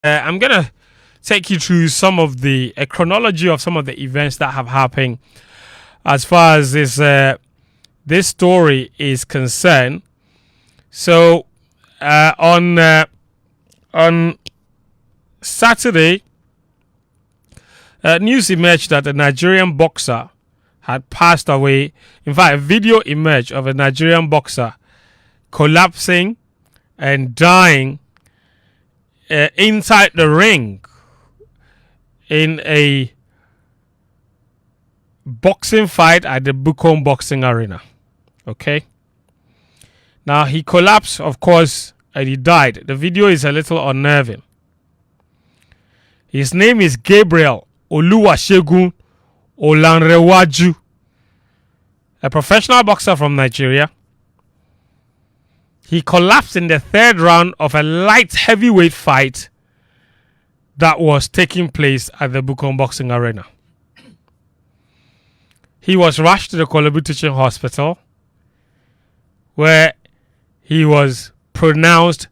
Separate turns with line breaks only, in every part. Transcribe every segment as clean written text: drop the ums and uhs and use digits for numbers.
I'm gonna take you through some of the a chronology of some of the events that have happened as far as this story is concerned. So on Saturday, news emerged that a Nigerian boxer had passed away. In fact, a video emerged of a Nigerian boxer collapsing and dying inside the ring in a boxing fight at the Bukom Boxing Arena. Okay. Now he collapsed, of course, and he died. The video is a little unnerving. His name is Gabriel Oluwasegun Olanrewaju, a professional boxer from Nigeria. He collapsed in the third round of a light heavyweight fight that was taking place at the Bukom Boxing Arena. He was rushed to the Kolebu Teaching Hospital, where he was pronounced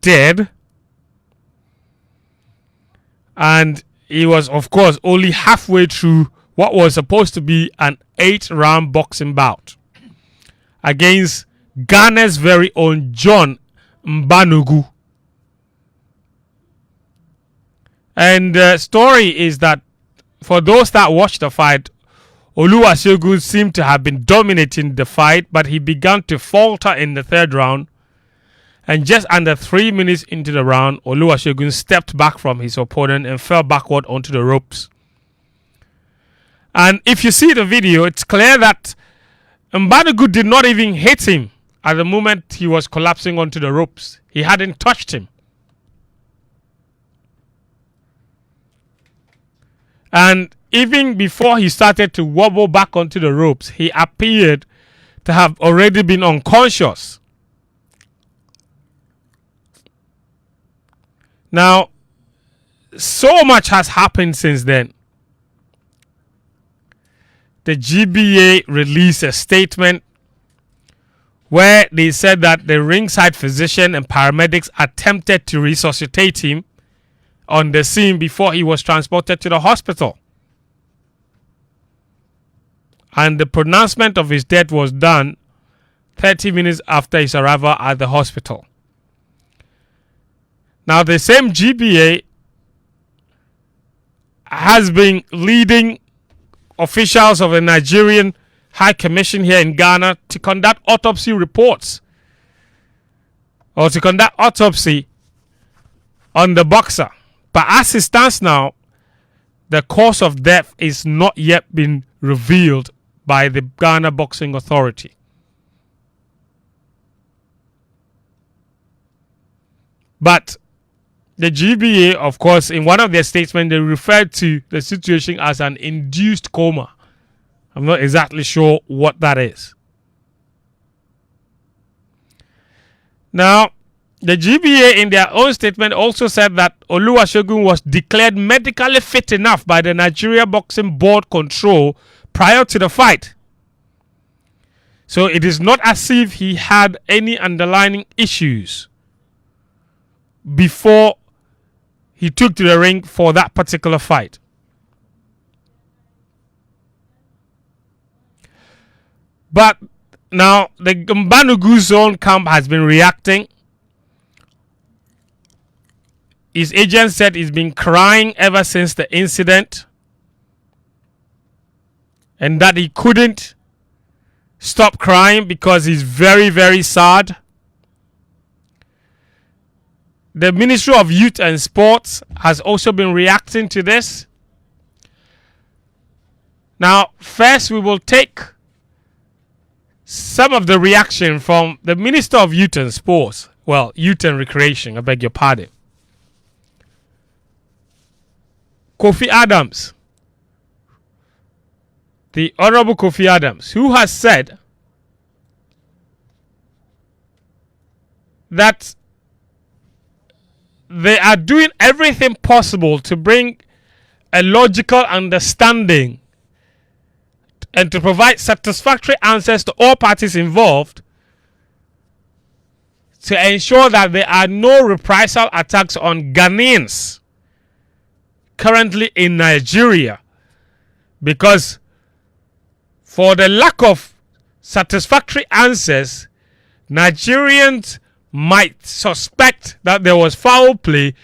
dead. And he was, of course, only halfway through what was supposed to be an 8-round boxing bout against Ghana's very own John Mbanugu. And the story is that for those that watched the fight, Oluwasegun seemed to have been dominating the fight, but he began to falter in the third round. And just under 3 minutes into the round, Oluwasegun stepped back from his opponent and fell backward onto the ropes. And if you see the video, it's clear that Mbanugu did not even hit him at the moment he was collapsing onto the ropes. He hadn't touched him. And even before he started to wobble back onto the ropes, he appeared to have already been unconscious. Now, so much has happened since then. The GBA released a statement where they said that the ringside physician and paramedics attempted to resuscitate him on the scene before he was transported to the hospital. And the pronouncement of his death was done 30 minutes after his arrival at the hospital. Now, the same GBA has been leading officials of the Nigerian High Commission here in Ghana to conduct autopsy reports or to conduct autopsy on the boxer. But as it stands now, the cause of death is not yet been revealed by the Ghana Boxing Authority. But the GBA, of course, in one of their statements, they referred to the situation as an induced coma. I'm not exactly sure what that is. Now, the GBA in their own statement also said that Oluwasegun was declared medically fit enough by the Nigeria Boxing Board control prior to the fight. So it is not as if he had any underlying issues before he took to the ring for that particular fight. But now the Mbanugu zone camp has been reacting. His agent said he's been crying ever since the incident and that he couldn't stop crying because he's very, very sad. The Ministry of Youth and Sports has also been reacting to this. Now, first we will take some of the reaction from the Minister of Youth and Sports. Well, Youth and Recreation, I beg your pardon. Kofi Adams. The Honorable Kofi Adams, who has said that they are doing everything possible to bring a logical understanding and to provide satisfactory answers to all parties involved to ensure that there are no reprisal attacks on Ghanaians currently in Nigeria, because for the lack of satisfactory answers, Nigerians might suspect that there was foul play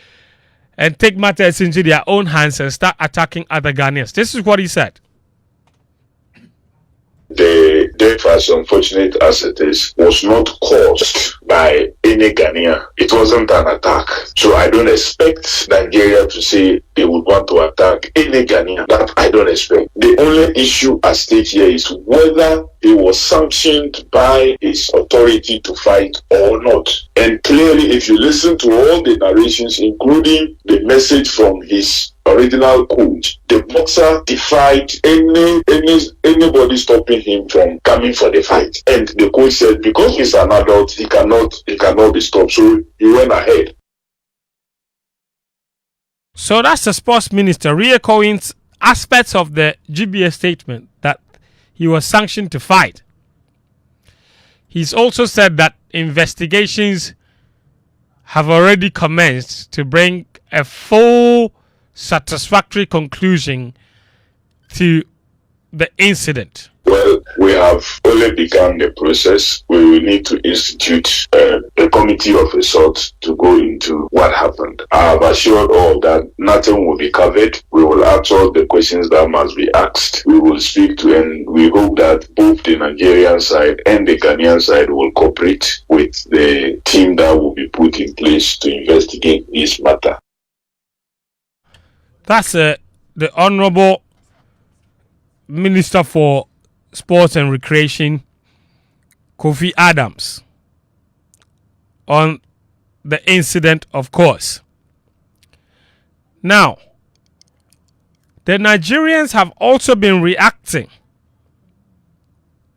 and take matters into their own hands and start attacking other Ghanaians. This is what he said.
The death, as unfortunate as it is, was not caused by any Ghanaian. It wasn't an attack. So I don't expect Nigeria to say they would want to attack any Ghanaian. That I don't expect. The only issue at stake here is whether he was sanctioned by his authority to fight or not. And clearly, if you listen to all the narrations, including the message from his original coach, the boxer defied anybody stopping him from coming for the fight. And the coach said because he's an adult, he cannot be stopped. So he went ahead.
So that's the sports minister re-echoing aspects of the GBA statement that he was sanctioned to fight. He's also said that investigations have already commenced to bring a full satisfactory conclusion to the incident.
Well, we have only begun the process. We will need to institute a committee of a sort to go into what happened. I have assured all that nothing will be covered. We will ask all the questions that must be asked. We will speak to, and we hope that both the Nigerian side and the Ghanaian side will cooperate with the team that will be put in place to investigate this matter.
That's the Honorable Minister for Sports and Recreation, Kofi Adams, on the incident, of course. Now, the Nigerians have also been reacting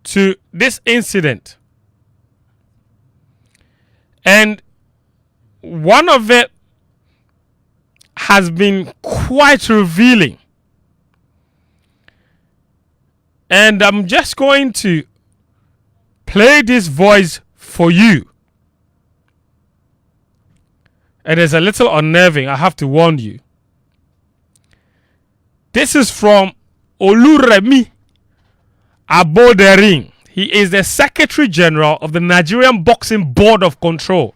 to this incident. And one of it has been quite revealing. And I'm just going to play this voice for you. It is a little unnerving, I have to warn you. This is from Oluremi Abodering. He is the Secretary General of the Nigerian Boxing Board of Control.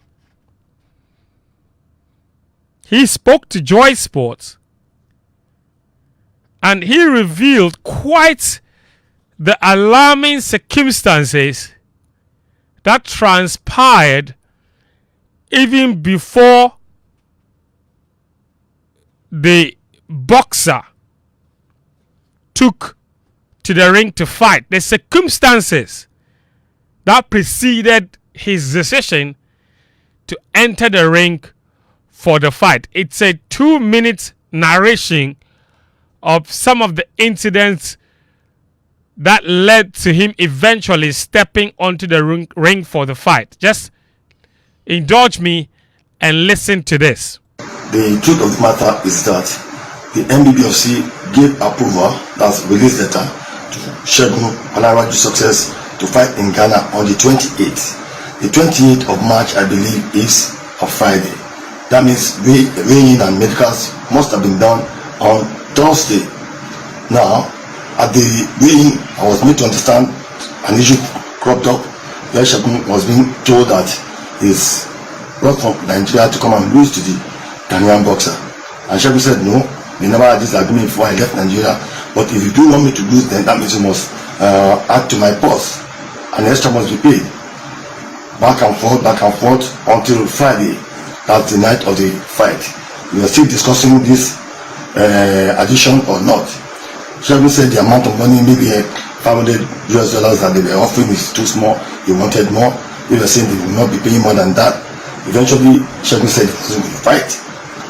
He spoke to Joy Sports and he revealed quite the alarming circumstances that transpired even before the boxer took to the ring to fight. The circumstances that preceded his decision to enter the ring for the fight. It's a 2-minute narration of some of the incidents that led to him eventually stepping onto the ring for the fight. Just indulge me and listen to this.
The truth of the matter is that the NBBFC gave approval, that's release letter, to Segun Olaraju Success to fight in Ghana on the 28th. The 28th of March, I believe, is a Friday. That means weighing and medicals must have been done on Thursday. Now, at the weighing, I was made to understand an issue cropped up where Segun was being told that he's brought from Nigeria to come and lose to the Ghanaian boxer. And Segun said, no, we never had this agreement before I left Nigeria. But if you do want me to lose, then that means you must add to my purse. And extra must be paid. Back and forth until Friday. That's the night of the fight. We are still discussing this addition or not. Segun said the amount of money, maybe $500 that they were offering is too small. He wanted more. They were saying they will not be paying more than that. Eventually, Segun said it was going to fight.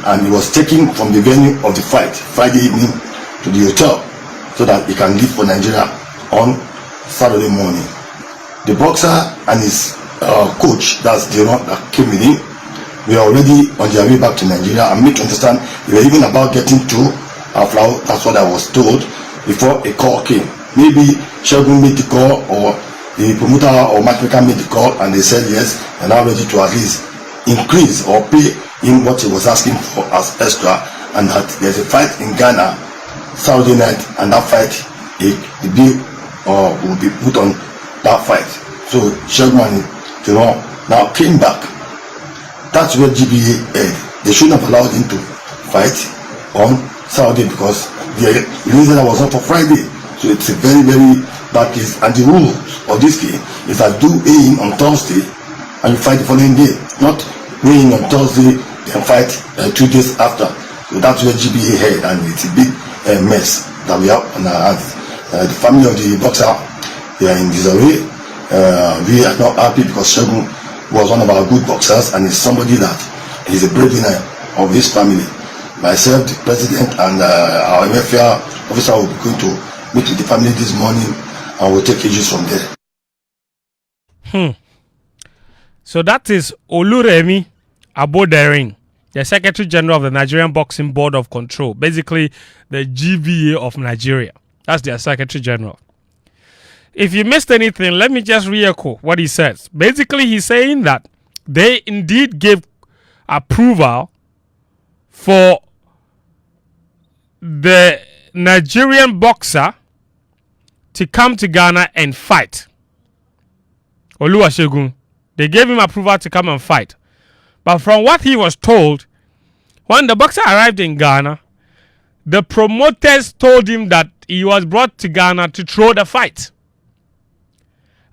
And he was taken from the venue of the fight Friday evening to the hotel so that he can leave for Nigeria on Saturday morning. The boxer and his coach, that's the one that came with him, we are already on their way back to Nigeria. I made to understand they were even about getting to Aflao. That's what I was told before a call came. Maybe Segun made the call or the promoter or matchmaker made the call and they said yes, and now ready to at least increase or pay him what he was asking for as extra, and that there's a fight in Ghana Saturday night, and that fight, the bill will be put on that fight. So Shegun, now came back. That's where GBA head. They shouldn't have allowed him to fight on Saturday because the reason was not for Friday. So it's a very, very bad case. And the rules of this game is that do weigh in on Thursday and you fight the following day, not weigh in on Thursday then fight 2 days after. So that's where GBA head, and it's a big mess that we have on our hands. The family of the boxer, they are in disarray. We are not happy because Shegun was one of our good boxers and is somebody that is a breadwinner of his family. Myself, the president, and our MFR officer will be going to meet with the family this morning, and we'll take issues from there.
So that is Oluremi Aboderin, the Secretary General of the Nigerian Boxing Board of Control, basically the GBA of Nigeria. That's their Secretary General. If you missed anything, let me just re-echo what he says. Basically, he's saying that they indeed gave approval for the Nigerian boxer to come to Ghana and fight. Oluwasegun. They gave him approval to come and fight. But from what he was told, when the boxer arrived in Ghana, the promoters told him that he was brought to Ghana to throw the fight.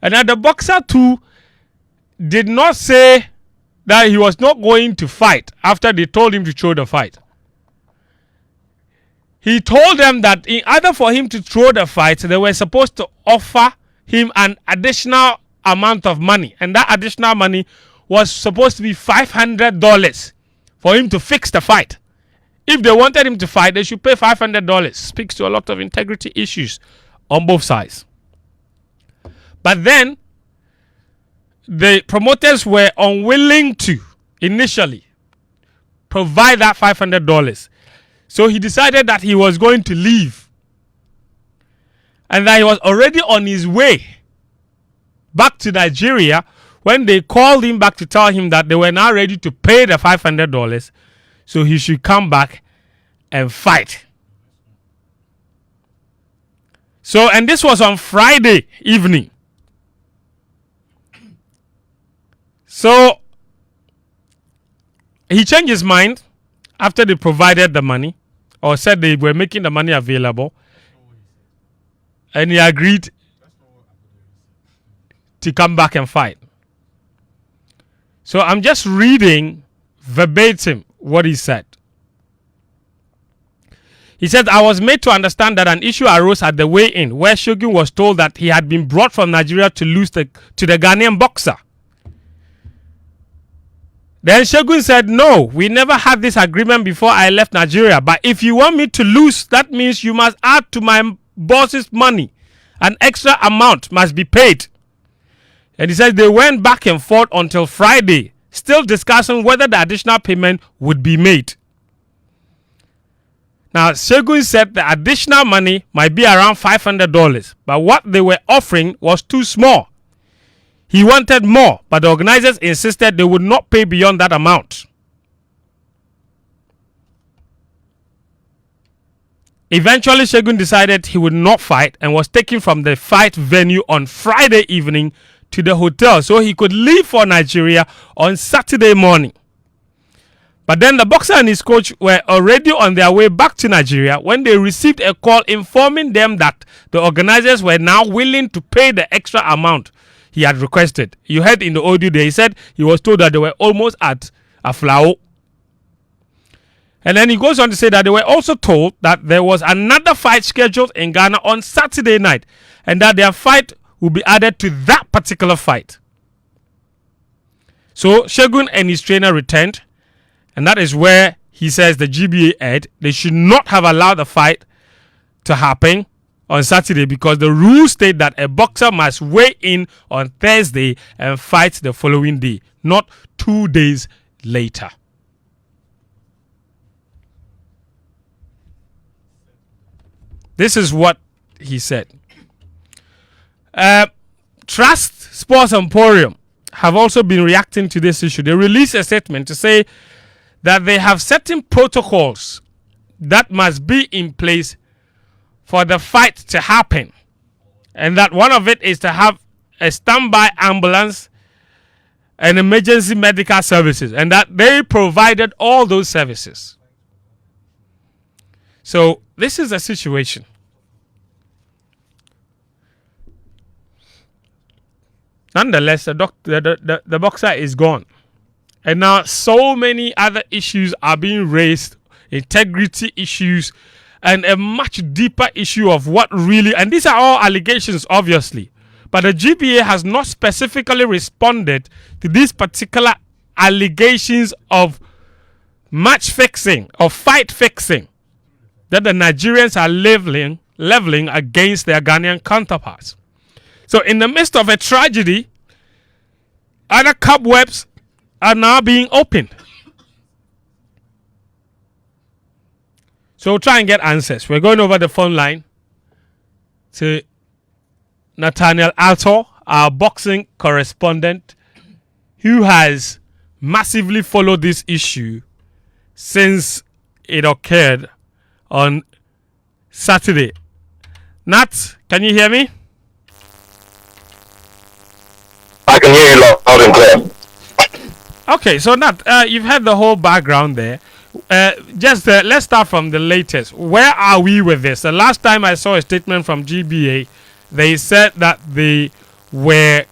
And that the boxer too did not say that he was not going to fight after they told him to throw the fight. He told them that in order for him to throw the fight, they were supposed to offer him an additional amount of money. And that additional money was supposed to be $500 for him to fix the fight. If they wanted him to fight, they should pay $500. Speaks to a lot of integrity issues on both sides. But then, the promoters were unwilling to, initially, provide that $500. So he decided that he was going to leave. And that he was already on his way back to Nigeria when they called him back to tell him that they were now ready to pay the $500. So he should come back and fight. So, and this was on Friday evening. So, he changed his mind after they provided the money, or said they were making the money available. And he agreed to come back and fight. So I'm just reading verbatim what he said. He said, I was made to understand that an issue arose at the weigh-in where Shogun was told that he had been brought from Nigeria to lose to the Ghanaian boxer. Then Shogun said, no, we never had this agreement before I left Nigeria. But if you want me to lose, that means you must add to my boss's money. An extra amount must be paid. And he said they went back and forth until Friday, still discussing whether the additional payment would be made. Now, Shogun said the additional money might be around $500, but what they were offering was too small. He wanted more, but the organizers insisted they would not pay beyond that amount. Eventually, Shogun decided he would not fight and was taken from the fight venue on Friday evening to the hotel so he could leave for Nigeria on Saturday morning. But then the boxer and his coach were already on their way back to Nigeria when they received a call informing them that the organizers were now willing to pay the extra amount he had requested. You heard in the audio there, he said he was told that they were almost at Aflao. And then he goes on to say that they were also told that there was another fight scheduled in Ghana on Saturday night and that their fight will be added to that particular fight. So Shogun and his trainer returned, and that is where he says the GBA head, they should not have allowed the fight to happen on Saturday because the rules state that a boxer must weigh in on Thursday and fight the following day, not 2 days later. This is what he said. Trust Sports Emporium have also been reacting to this issue. They released a statement to say that they have certain protocols that must be in place for the fight to happen. And that one of it is to have a standby ambulance and emergency medical services. And that they provided all those services. So this is a situation. Nonetheless, the boxer is gone. And now so many other issues are being raised, integrity issues, and a much deeper issue of what really, and these are all allegations, obviously, but the GBA has not specifically responded to these particular allegations of match fixing or fight fixing that the Nigerians are leveling against their Ghanaian counterparts. So in the midst of a tragedy, other cobwebs are now being opened. So we'll try and get answers. We're going over the phone line to Nathaniel Alto, our boxing correspondent, who has massively followed this issue since it occurred on Saturday. Nat, can you hear me?
I can hear you loud and clear.
Okay, so Nat, you've heard the whole background there. Let's start from the latest. Where are we with this? The last time I saw a statement from GBA, they said that they were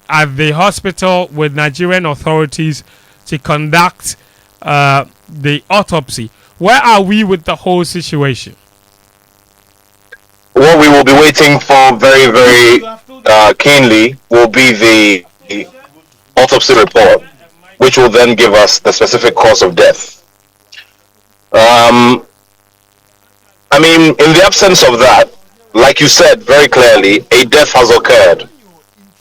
at the hospital with Nigerian authorities to conduct the autopsy. Where are we with the whole situation?
What we will be waiting for very, very keenly will be the autopsy report, which will then give us the specific cause of death. I mean, in the absence of that, like you said very clearly, a death has occurred.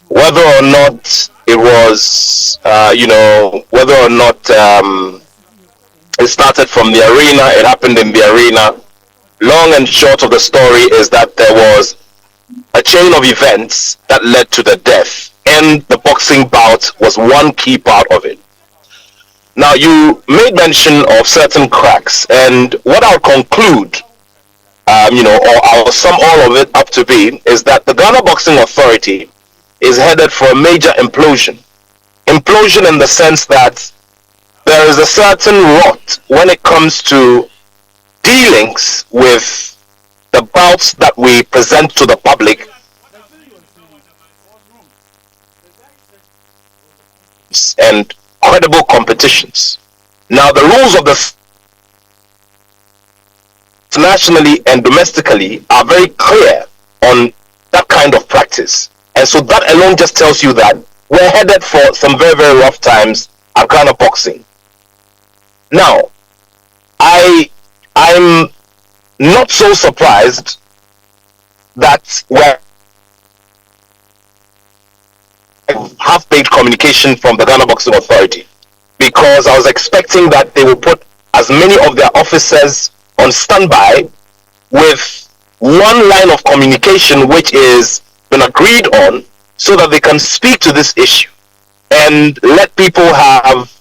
Whether or not it was, whether or not it started from the arena, it happened in the arena. Long and short of the story is that there was a chain of events that led to the death, and the boxing bout was one key part of it. Now, you made mention of certain cracks, and what I'll conclude, or I'll sum all of it up to be, is that the Ghana Boxing Authority is headed for a major implosion. Implosion in the sense that there is a certain rot when it comes to dealings with the bouts that we present to the public and credible competitions. Now, the rules of the nationally and domestically are very clear on that kind of practice. And so that alone just tells you that we're headed for some very, very rough times at Ghana boxing. Now, I'm not so surprised that we have paid communication from the Ghana Boxing Authority, because I was expecting that they will put as many of their officers on standby with one line of communication which is been agreed on, so that they can speak to this issue and let people have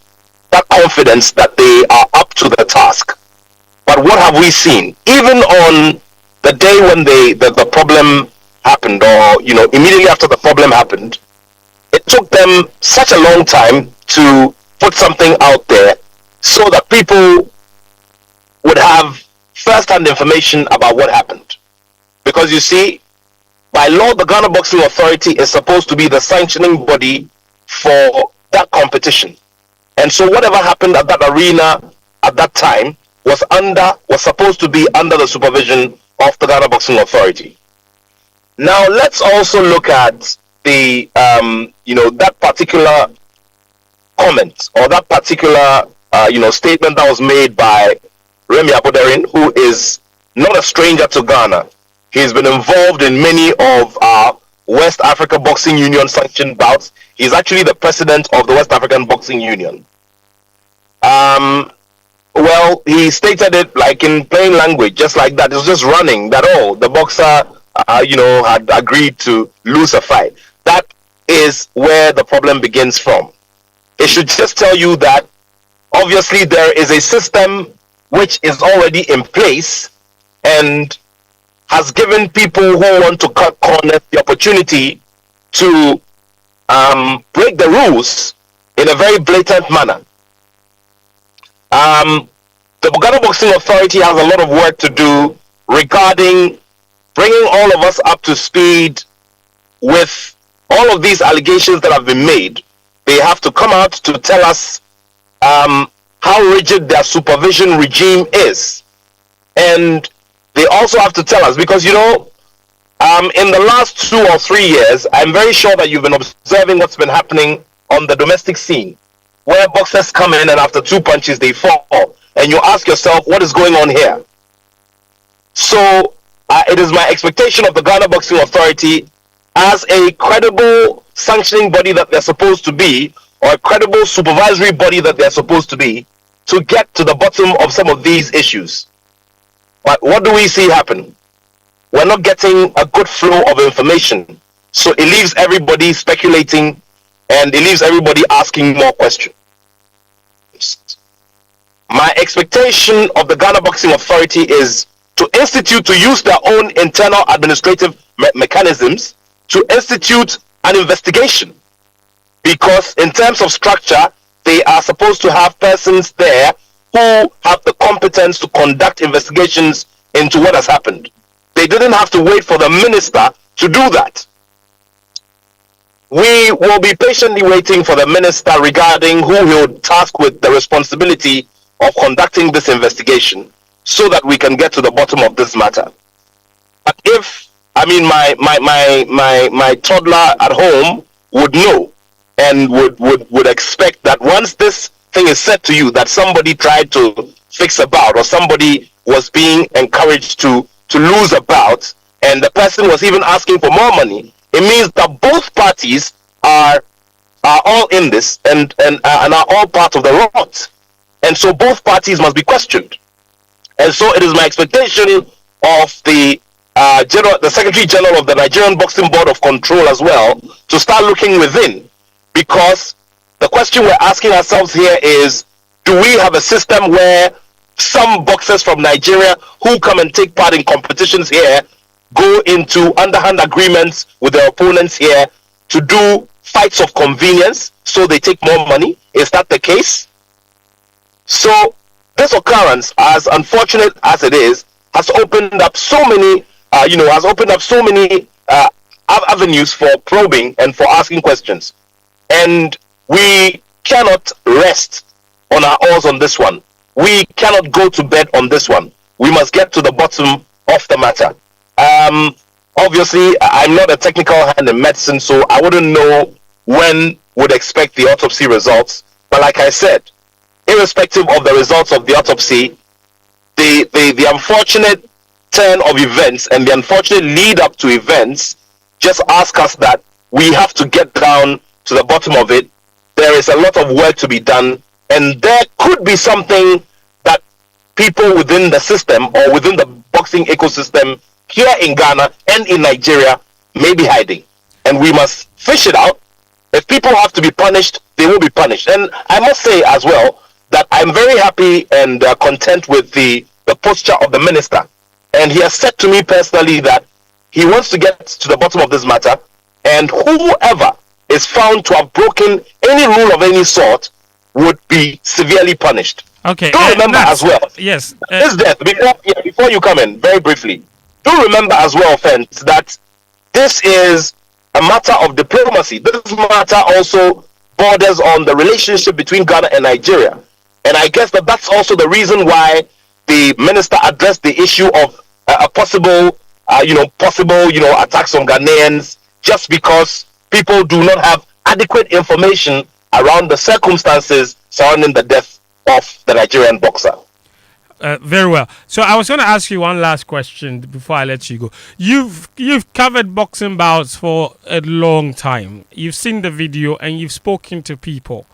that confidence that they are up to the task. But what have we seen? Even on the day when the problem happened, or immediately after the problem happened, it took them such a long time to put something out there so that people would have first-hand information about what happened. Because you see, by law, the Ghana Boxing Authority is supposed to be the sanctioning body for that competition. And so whatever happened at that arena at that time was supposed to be under the supervision of the Ghana Boxing Authority. Now let's also look at the that particular comment, or that particular statement that was made by Remy Aboderin, who is not a stranger to Ghana. He's been involved in many of our West Africa Boxing Union sanctioned bouts. He's actually the president of the West African Boxing Union. Well, he stated it like in plain language, just like that. It was just running. That all the boxer, had agreed to lose a fight. That is where the problem begins from. It should just tell you that obviously there is a system which is already in place and has given people who want to cut corners the opportunity to break the rules in a very blatant manner. The Ghana Boxing Authority has a lot of work to do regarding bringing all of us up to speed with all of these allegations that have been made. They have to come out to tell us how rigid their supervision regime is. And they also have to tell us, because, you know, in the last 2 or 3 years, I'm very sure that you've been observing what's been happening on the domestic scene, where boxers come in and after 2 punches they fall. And you ask yourself, what is going on here? So it is my expectation of the Ghana Boxing Authority, as a credible sanctioning body that they're supposed to be, or a credible supervisory body that they're supposed to be, to get to the bottom of some of these issues. But what do we see happen? We're not getting a good flow of information. So it leaves everybody speculating, and it leaves everybody asking more questions. My expectation of the Ghana Boxing Authority is to use their own internal administrative mechanisms to institute an investigation. Because in terms of structure, they are supposed to have persons there who have the competence to conduct investigations into what has happened. They didn't have to wait for the minister to do that. We will be patiently waiting for the minister regarding who he would task with the responsibility of conducting this investigation, so that we can get to the bottom of this matter. But if, I mean, my toddler at home would know and would expect that once this thing is said to you that somebody tried to fix a bout, or somebody was being encouraged to lose a bout, and the person was even asking for more money, it means that both parties are all in this and are all part of the rot. And so both parties must be questioned. And so it is my expectation of the Secretary General of the Nigerian Boxing Board of Control as well to start looking within, because the question we're asking ourselves here is, do we have a system where some boxers from Nigeria who come and take part in competitions here go into underhand agreements with their opponents here to do fights of convenience so they take more money? Is that the case? So this occurrence, as unfortunate as it is, has opened up so many, avenues for probing and for asking questions. And we cannot rest on our oars on this one. We cannot go to bed on this one. We must get to the bottom of the matter. Obviously, I'm not a technical hand in medicine, so I wouldn't know when would expect the autopsy results. But like I said, irrespective of the results of the autopsy, the unfortunate turn of events and the unfortunate lead up to events just ask us that we have to get down to the bottom of it. There is a lot of work to be done, and there could be something that people within the system or within the boxing ecosystem here in Ghana and in Nigeria may be hiding, and we must fish it out. If people have to be punished, they will be punished. And I must say as well that I'm very happy and content with the posture of the minister. And he has said to me personally that he wants to get to the bottom of this matter, and whoever is found to have broken any rule of any sort would be severely punished.
Okay.
Do remember as well.
Yes.
This death, before you come in, very briefly, do remember as well, Fence, that this is a matter of diplomacy. This matter also borders on the relationship between Ghana and Nigeria. And I guess that's also the reason why the minister addressed the issue of a possible attacks on Ghanaians, just because people do not have adequate information around the circumstances surrounding the death of the Nigerian boxer.
Very well. So I was going to ask you one last question before I let you go. You've covered boxing bouts for a long time. You've seen the video and you've spoken to people.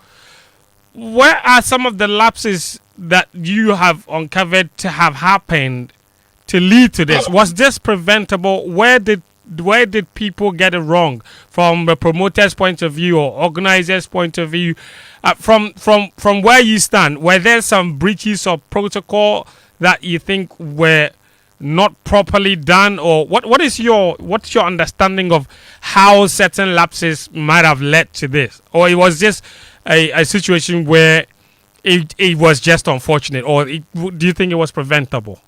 Where are some of the lapses that you have uncovered to have happened to lead to this? Was this preventable? Where did where did people get it wrong from the promoter's point of view or organizers' point of view? From where you stand, were there some breaches of protocol that you think were not properly done, or what's your understanding of how certain lapses might have led to this, or it was just a situation where it was just unfortunate, or do you think it was preventable?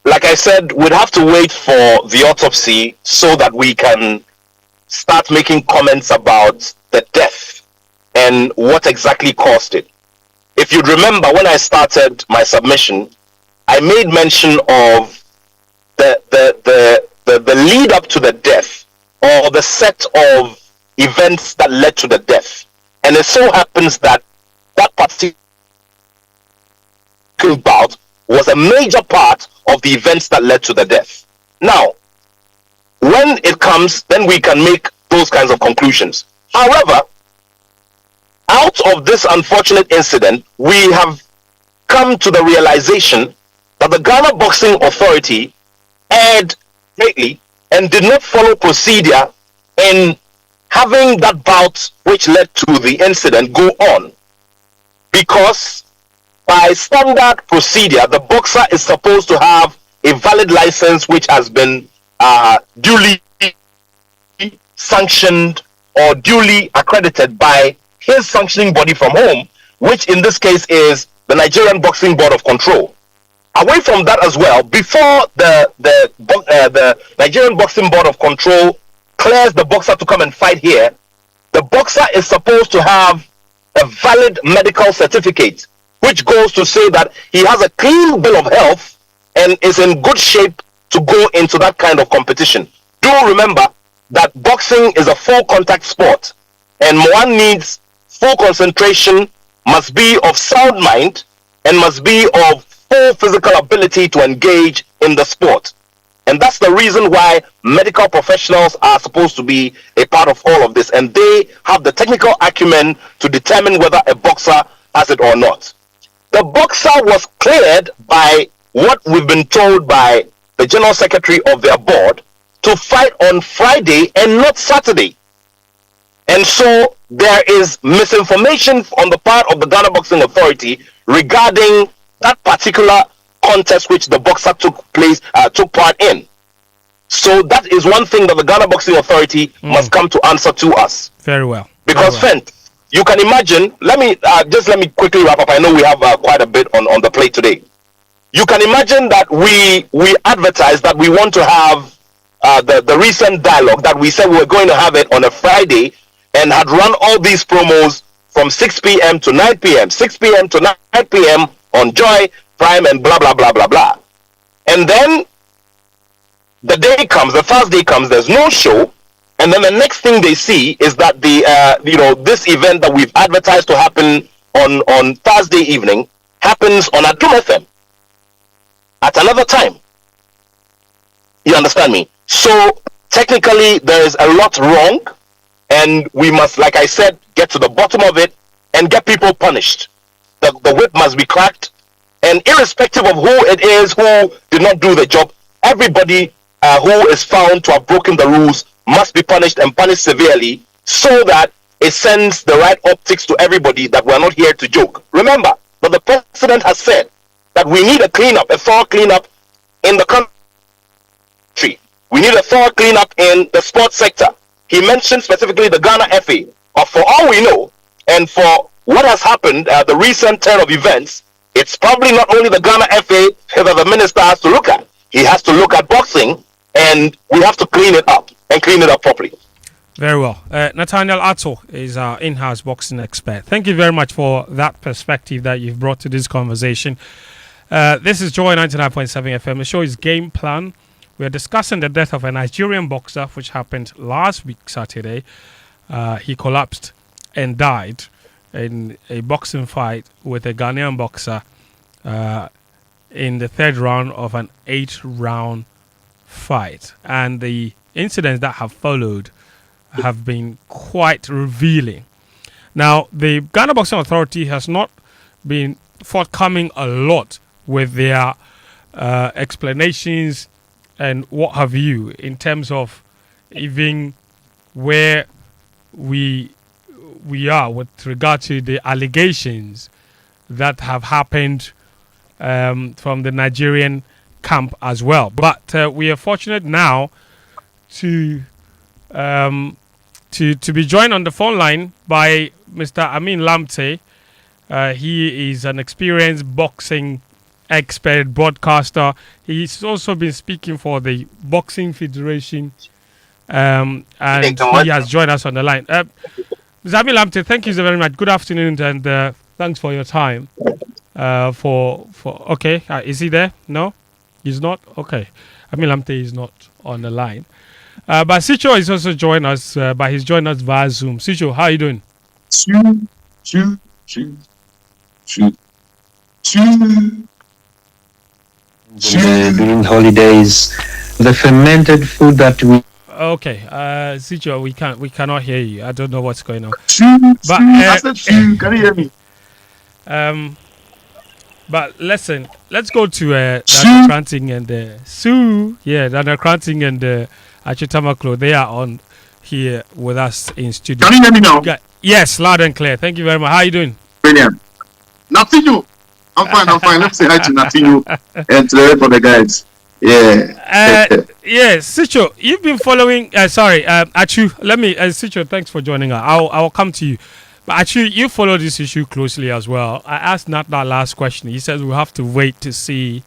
Like I said, we'd have to wait for the autopsy so that we can start making comments about the death and what exactly caused it. If you'd remember, when I started my submission, I made mention of the lead up to the death, or the set of events that led to the death. And it so happens that that particular bout was a major part of the events that led to the death. Now, when it comes, then we can make those kinds of conclusions. However, out of this unfortunate incident, we have come to the realization that the Ghana Boxing Authority erred greatly and did not follow procedure in having that bout which led to the incident go on. Because by standard procedure, the boxer is supposed to have a valid license which has been duly sanctioned or duly accredited by his sanctioning body from home, which in this case is the Nigerian Boxing Board of Control. Away from that as well, before the Nigerian Boxing Board of Control clears the boxer to come and fight here, the boxer is supposed to have a valid medical certificate, which goes to say that he has a clean bill of health and is in good shape to go into that kind of competition. Do remember that boxing is a full contact sport, and one needs full concentration, must be of sound mind, and must be of full physical ability to engage in the sport. And that's the reason why medical professionals are supposed to be a part of all of this, and they have the technical acumen to determine whether a boxer has it or not. The boxer was cleared by what we've been told by the General Secretary of their board to fight on Friday and not Saturday. And so there is misinformation on the part of the Ghana Boxing Authority regarding that particular contest which the boxer took part in. So that is one thing that the Ghana Boxing Authority must come to answer to us.
Very well.
Because Fent, you can imagine, let me quickly wrap up. I know we have quite a bit on the plate today. You can imagine that we advertised that we want to have the recent dialogue, that we said we were going to have it on a Friday, and had run all these promos from 6 p.m. to 9 p.m., 6 p.m. to 9 p.m. on Joy, Prime, and blah, blah, blah, blah, blah. And then the day comes, the first day comes, there's no show, and then the next thing they see is that this event that we've advertised to happen on Thursday evening happens on Adum FM at another time. You understand me? So technically there is a lot wrong, and we must, like I said, get to the bottom of it and get people punished. The whip must be cracked, and irrespective of who it is who did not do the job, everybody who is found to have broken the rules must be punished, and punished severely, so that it sends the right optics to everybody that we're not here to joke. Remember that the president has said that we need a cleanup, a thorough cleanup in the country. We need a thorough cleanup in the sports sector. He mentioned specifically the Ghana FA. But for all we know, and for what has happened, the recent turn of events, it's probably not only the Ghana FA that the minister has to look at. He has to look at boxing, and we have to clean it up, and clean it up properly.
Very well. Nathaniel Atto is our in-house boxing expert. Thank you very much for that perspective that you've brought to this conversation. This is Joy 99.7 FM. The show is Game Plan. We are discussing the death of a Nigerian boxer, which happened last week, Saturday. He collapsed and died in a boxing fight with a Ghanaian boxer in the third round of an 8-round fight. And the incidents that have followed have been quite revealing. Now, the Ghana Boxing Authority has not been forthcoming a lot with their explanations and what have you, in terms of even where we are with regard to the allegations that have happened from the Nigerian camp as well. But we are fortunate now to to be joined on the phone line by Mr. Amin Lamte. He is an experienced boxing expert, broadcaster. He's also been speaking for the Boxing Federation, and he has joined us on the line. Mr. Amin Lamte, thank you so very much. Good afternoon, and thanks for your time. Okay, is he there? No, he's not. Okay, Amin Lamte is not on the line. But Sicho is also joining us, but he's joining us via Zoom. Sicho, how are you doing?
Two. During holidays, the fermented food that we.
Okay, Sicho, we cannot hear you. I don't know what's going on.
But I said, can you hear me?
But listen, let's go to Daniel Cranting and Sue. Yeah, Daniel Cranting and Achitamaklo. They are on here with us in studio.
Can you hear me now?
Yes, loud and clear. Thank you very much. How are you doing?
Brilliant. Nothing new. I'm fine. Let's say hi to nothing new and to the rest of the guys. Yeah.
Yes, Sicho, you've been following. Achu. Let me, Sicho. Thanks for joining us. I'll come to you. But actually, you follow this issue closely as well. I asked Nat that last question. He says we have to wait to see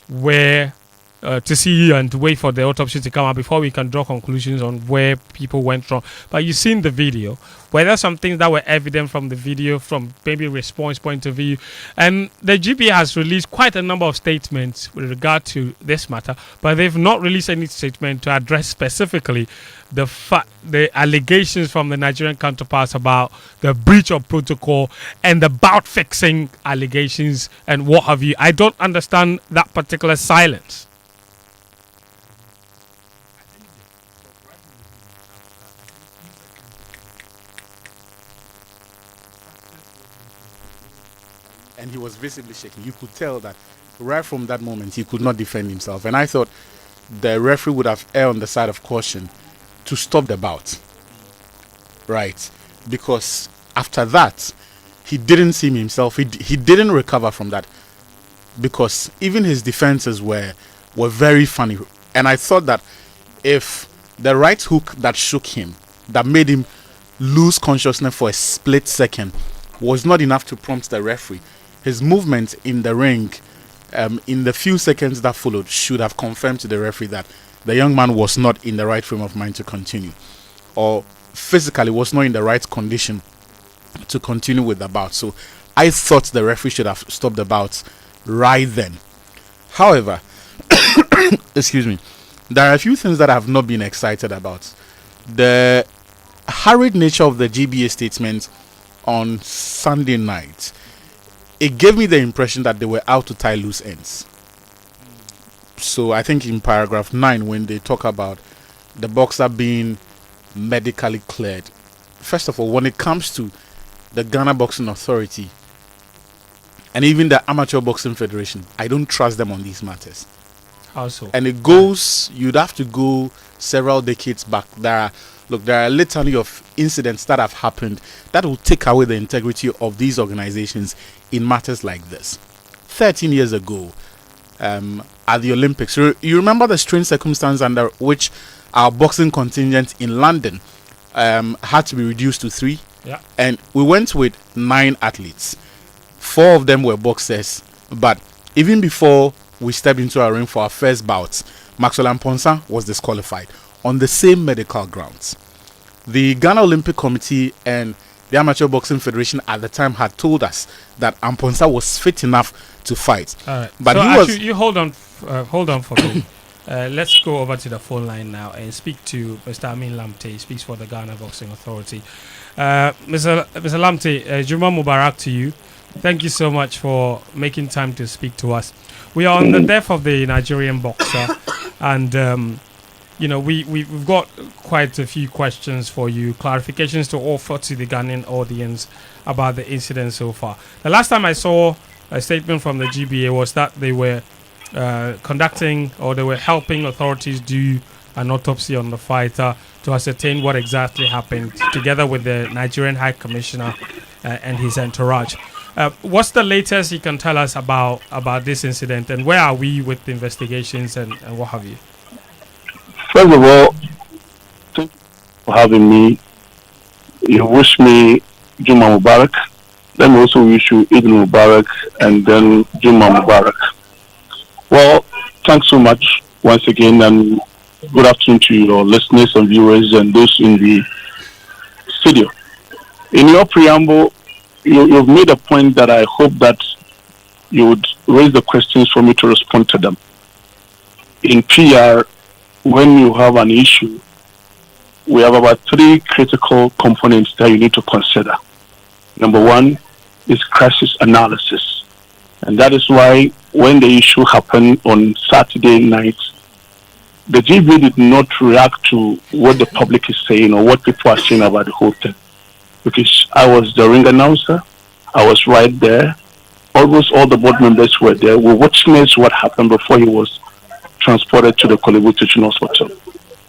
where to see and to wait for the autopsy to come out before we can draw conclusions on where people went wrong. But you've seen the video. Were there some things that were evident from the video, from maybe response point of view? And the GBA has released quite a number of statements with regard to this matter, but they've not released any statement to address specifically the allegations from the Nigerian counterparts about the breach of protocol and the bout fixing allegations and what have you. I don't understand that particular silence.
And he was visibly shaking. You could tell that right from that moment he could not defend himself. And I thought the referee would have erred on the side of caution to stop the bout. Right. Because after that, he didn't see himself. He didn't recover from that. Because even his defenses were very funny. And I thought that if the right hook that shook him, that made him lose consciousness for a split second, was not enough to prompt the referee, his movement in the ring in the few seconds that followed should have confirmed to the referee that the young man was not in the right frame of mind to continue, or physically was not in the right condition to continue with the bout. So I thought the referee should have stopped the bout right then. However, excuse me, there are a few things that I have not been excited about. The hurried nature of the GBA statement on Sunday night, it gave me the impression that they were out to tie loose ends. So I think in paragraph 9, when they talk about the boxer being medically cleared, first of all, when it comes to the Ghana Boxing Authority and even the Amateur Boxing Federation, I don't trust them on these matters.
How so?
And it goes, you'd have to go several decades back. There are a litany of incidents that have happened that will take away the integrity of these organizations in matters like this. 13 years ago, at the Olympics, you remember the strange circumstance under which our boxing contingent in London had to be reduced to 3?
Yeah.
And we went with 9 athletes. 4 of them were boxers, but even before we stepped into our ring for our first bouts, Maxwell Amponsa was disqualified on the same medical grounds. The Ghana Olympic Committee and the Amateur Boxing Federation at the time had told us that Amponsa was fit enough to fight.
All right.
But
so
he
actually,
was.
you hold on for me. Let's go over to the phone line now and speak to Mr. Amin Lamte. He speaks for the Ghana Boxing Authority. Mr. Lamte, Juma Mubarak to you. Thank you so much for making time to speak to us. We are on the death of the Nigerian boxer, and we've got quite a few questions for you, clarifications to offer to the Ghanaian audience about the incident so far. The last time I saw a statement from the GBA was that they were conducting, or they were helping authorities do an autopsy on the fighter to ascertain what exactly happened, together with the Nigerian High Commissioner and his entourage. What's the latest you can tell us about this incident, and where are we with the investigations and what have you?
First of all, thank you for having me. You wish me Juma Mubarak. Let me also wish you Eid Mubarak and then Juma Mubarak. Well, thanks so much once again, and good afternoon to your listeners and viewers and those in the studio. In your preamble, you've made a point that I hope that you would raise the questions for me to respond to them. In PR, when you have an issue, we have about 3 critical components that you need to consider. Number 1 is crisis analysis. And that is why when the issue happened on Saturday night, the GBA did not react to what the public is saying or what people are saying about the whole thing. Because I was the ring announcer, I was right there. Almost all the board members were there. We witnessed what happened before he was transported to the Kolebu Teaching Hospital.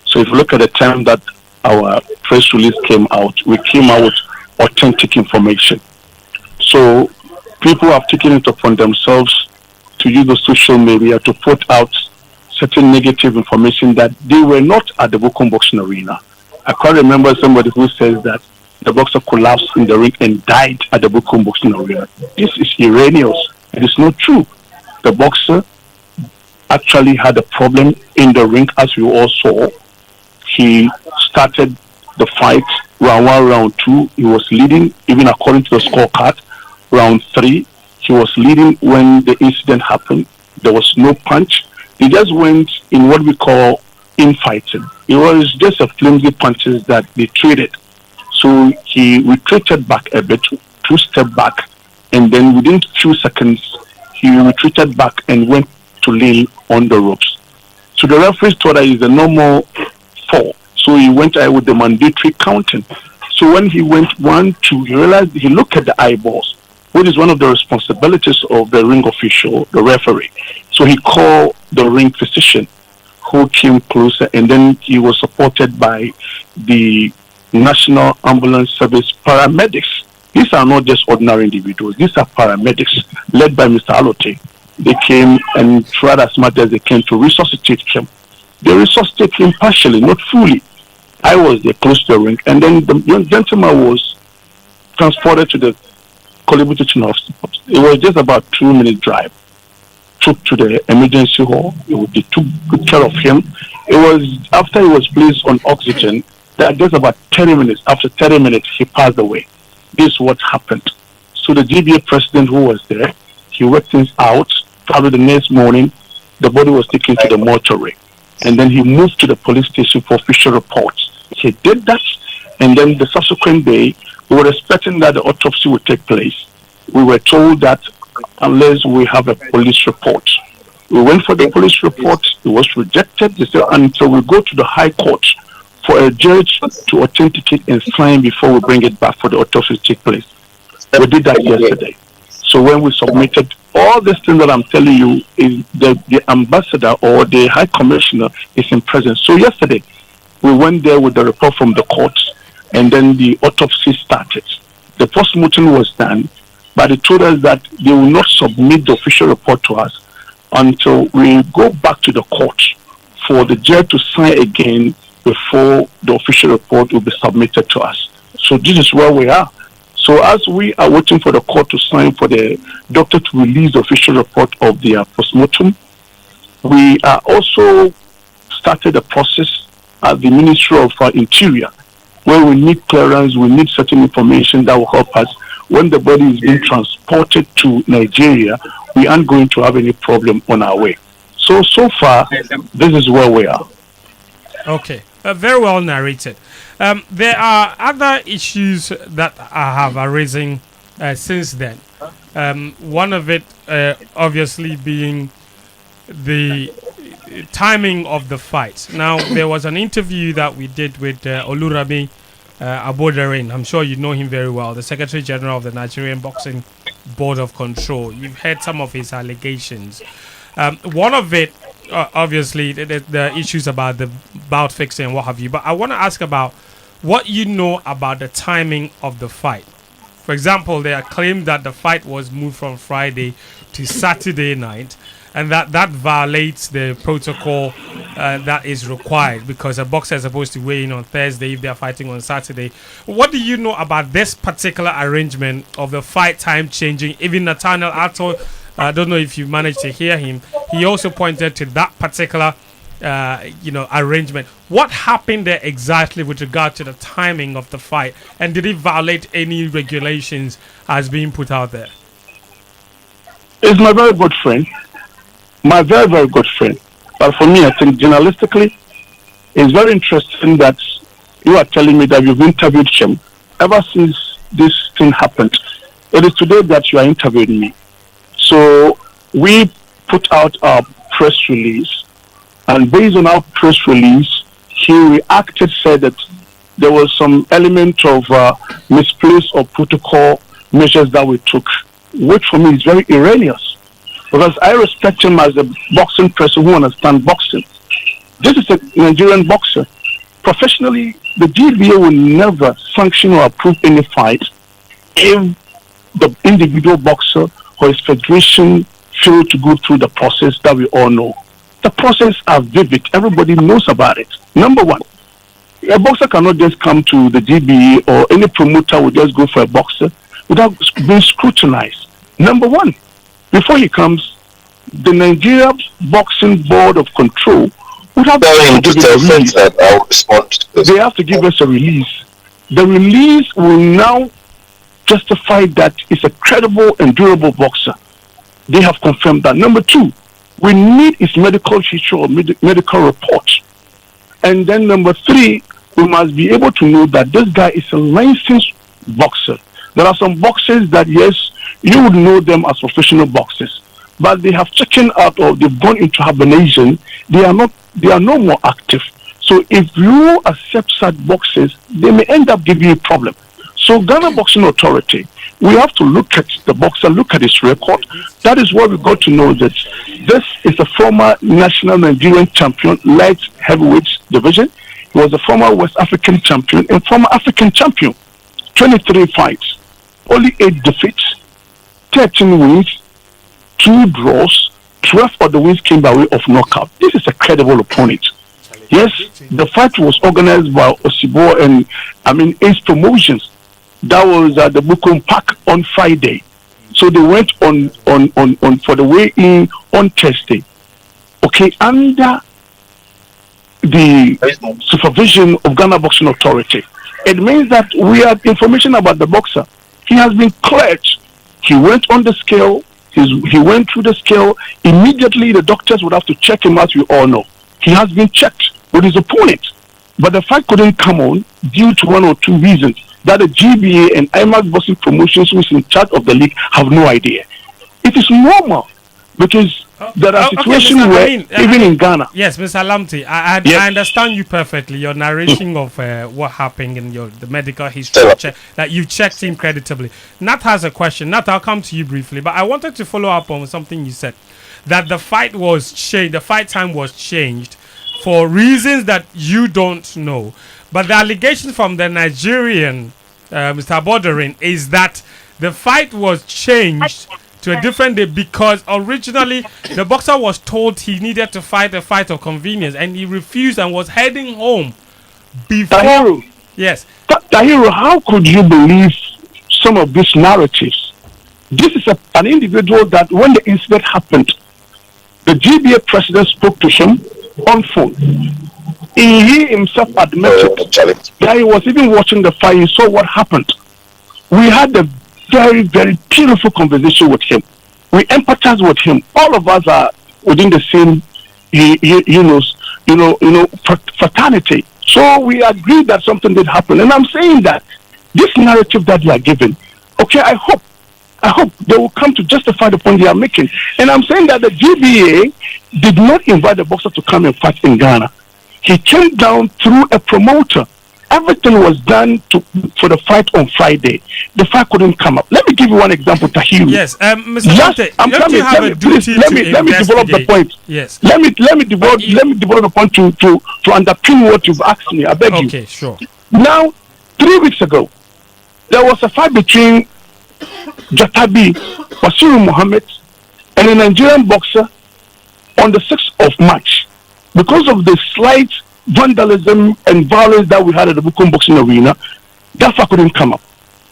So if you look at the time that our press release came out, we came out with authentic information. So people have taken it upon themselves to use the social media to put out certain negative information that they were not at the Bukum Boxing Arena. I can't remember somebody who says that the boxer collapsed in the ring and died at the Bukum Boxing Arena. This is erroneous. It is not true. The boxer actually had a problem in the ring, as we all saw. He started the fight round 1, round 2. He was leading, even according to the scorecard. Round 3, he was leading when the incident happened. There was no punch. He just went in what we call infighting. It was just a flimsy punches that they traded. So he retreated back a bit, 2 steps back, and then within few seconds, he retreated back and went to lay on the ropes. So the referee thought that is a normal fall. So he went ahead with the mandatory counting. So when he went 1, 2, he realized, he looked at the eyeballs, which is one of the responsibilities of the ring official, the referee. So he called the ring physician, who came closer, and then he was supported by the National Ambulance Service paramedics. These are not just ordinary individuals. These are paramedics led by Mr. Alote. They came and tried as much as they can to resuscitate him. They resuscitated him partially, not fully. I was there close to the ring, and then the young gentleman was transported to the Kolebu Teaching Hospital. It was just about 2-minute drive. Took to the emergency hall. They took good care of him. It was after he was placed on oxygen that just about 30 minutes. After 30 minutes, he passed away. This is what happened. So the GBA president who was there, he worked things out. Probably the next morning, the body was taken to the mortuary. And then he moved to the police station for official reports. He did that, and then the subsequent day, we were expecting that the autopsy would take place. We were told that unless we have a police report. We went for the police report, it was rejected. They said until we go to the High Court for a judge to authenticate and sign before we bring it back for the autopsy to take place. We did that yesterday. So when we submitted all this thing that I'm telling you, is the ambassador or the high commissioner is in presence. So yesterday, we went there with the report from the court, and then the autopsy started. The post-mortem was done, but they told us that they will not submit the official report to us until we go back to the court for the judge to sign again before the official report will be submitted to us. So this is where we are. So as we are waiting for the court to sign for the doctor to release the official report of the postmortem, we are also started a process at the Ministry of Interior, where we need clearance, we need certain information that will help us. When the body is being transported to Nigeria, we aren't going to have any problem on our way. So far, this is where we are.
Okay, very well narrated. There are other issues that have arisen since then. One of it, obviously, being the timing of the fight. Now, there was an interview that we did with Olurami Abodarin. I'm sure you know him very well, the Secretary General of the Nigerian Boxing Board of Control. You've heard some of his allegations. One of it, obviously, the issues about the bout fixing and what have you. But I want to ask about what you know about the timing of the fight. For example, they are claimed that the fight was moved from Friday to Saturday night, and that violates the protocol that is required, because a boxer is supposed to weigh in on Thursday if they are fighting on Saturday. What do you know about this particular arrangement of the fight time changing? Even Nathaniel Atto, I don't know if you managed to hear him, he also pointed to that particular arrangement. What happened there exactly with regard to the timing of the fight, and did it violate any regulations as being put out there?
It's my very good friend, my very, very good friend. But for me, I think journalistically, it's very interesting that you are telling me that you've interviewed him ever since this thing happened. It is today that you are interviewing me. So we put out our press release, and based on our press release, he reacted, said that there was some element of misplaced or protocol measures that we took, which for me is very erroneous, because I respect him as a boxing person who understands boxing. This is a Nigerian boxer. Professionally, the GBA will never sanction or approve any fight if the individual boxer or his federation fail to go through the process that we all know. The process are vivid. Everybody knows about it. Number one, a boxer cannot just come to the GBA, or any promoter will just go for a boxer without being scrutinized. Number one, before he comes, the Nigeria Boxing Board of Control would have to give us a release. They have to give us a release. The release will now justify that it's a credible and durable boxer. They have confirmed that. Number two, we need his medical history or medical report. And then number three, we must be able to know that this guy is a licensed boxer. There are some boxers that, yes, you would know them as professional boxers, but they have checking out, or they've gone into hibernation. They are no more active. So if you accept such boxers, they may end up giving you a problem. So Ghana Boxing Authority, we have to look at the boxer, look at his record. That is where we got to know that this is a former national Nigerian champion, light heavyweight division. He was a former West African champion and former African champion. 23 fights, only 8 defeats, 13 wins, 2 draws, 12 of the wins came by way of knockout. This is a credible opponent. Yes, the fight was organized by Osibo and Ace Promotions. That was at the Bukum Park on Friday. So they went on for the weigh-in on Thursday. Okay, under the supervision of Ghana Boxing Authority. It means that we have information about the boxer. He has been cleared. He went on the scale. He went through the scale. Immediately, the doctors would have to check him, as we all know. He has been checked with his opponent. But the fight couldn't come on due to 1 or 2 reasons that the GBA and IMAC Boxing Promotions, who is in charge of the league, have no idea. It is normal, because there are situations where, even in Ghana.
Yes, Mr. Lamte, I understand you perfectly. Your narration of what happened in the medical history, that you checked him creditably. Nat has a question. Nat, I'll come to you briefly, but I wanted to follow up on something you said, that the fight was changed, the fight time was changed for reasons that you don't know. But the allegation from the Nigerian, Mr. Aboderin, is that the fight was changed to a different day because originally the boxer was told he needed to fight a fight of convenience, and he refused and was heading home before.
Tahiru,
yes.
Tahiru, how could you believe some of these narratives? This is an individual that when the incident happened, the GBA president spoke to him on phone. He himself admitted that he was even watching the fight. He saw what happened. We had a very, very beautiful conversation with him. We empathize with him. All of us are within the same, fraternity. So we agree that something did happen. And I'm saying that this narrative that they are giving, okay, I hope they will come to justify the point they are making. And I'm saying that the GBA did not invite the boxer to come and fight in Ghana. He came down through a promoter. Everything was done for the fight on Friday. The fight couldn't come up. Let me give you one example, Tahiru.
Yes, Mr. Dante, don't you have a duty
let
to
me develop the
investigate?
point.
Yes.
Let me develop the point to underpin what you've asked me. I beg you.
Okay, sure.
Now, 3 weeks ago, there was a fight between Jatabi Wasiru Mohammed and a Nigerian boxer on the 6th of March. Because of the slight vandalism and violence that we had at the Bukum Boxing Arena, that fight couldn't come up.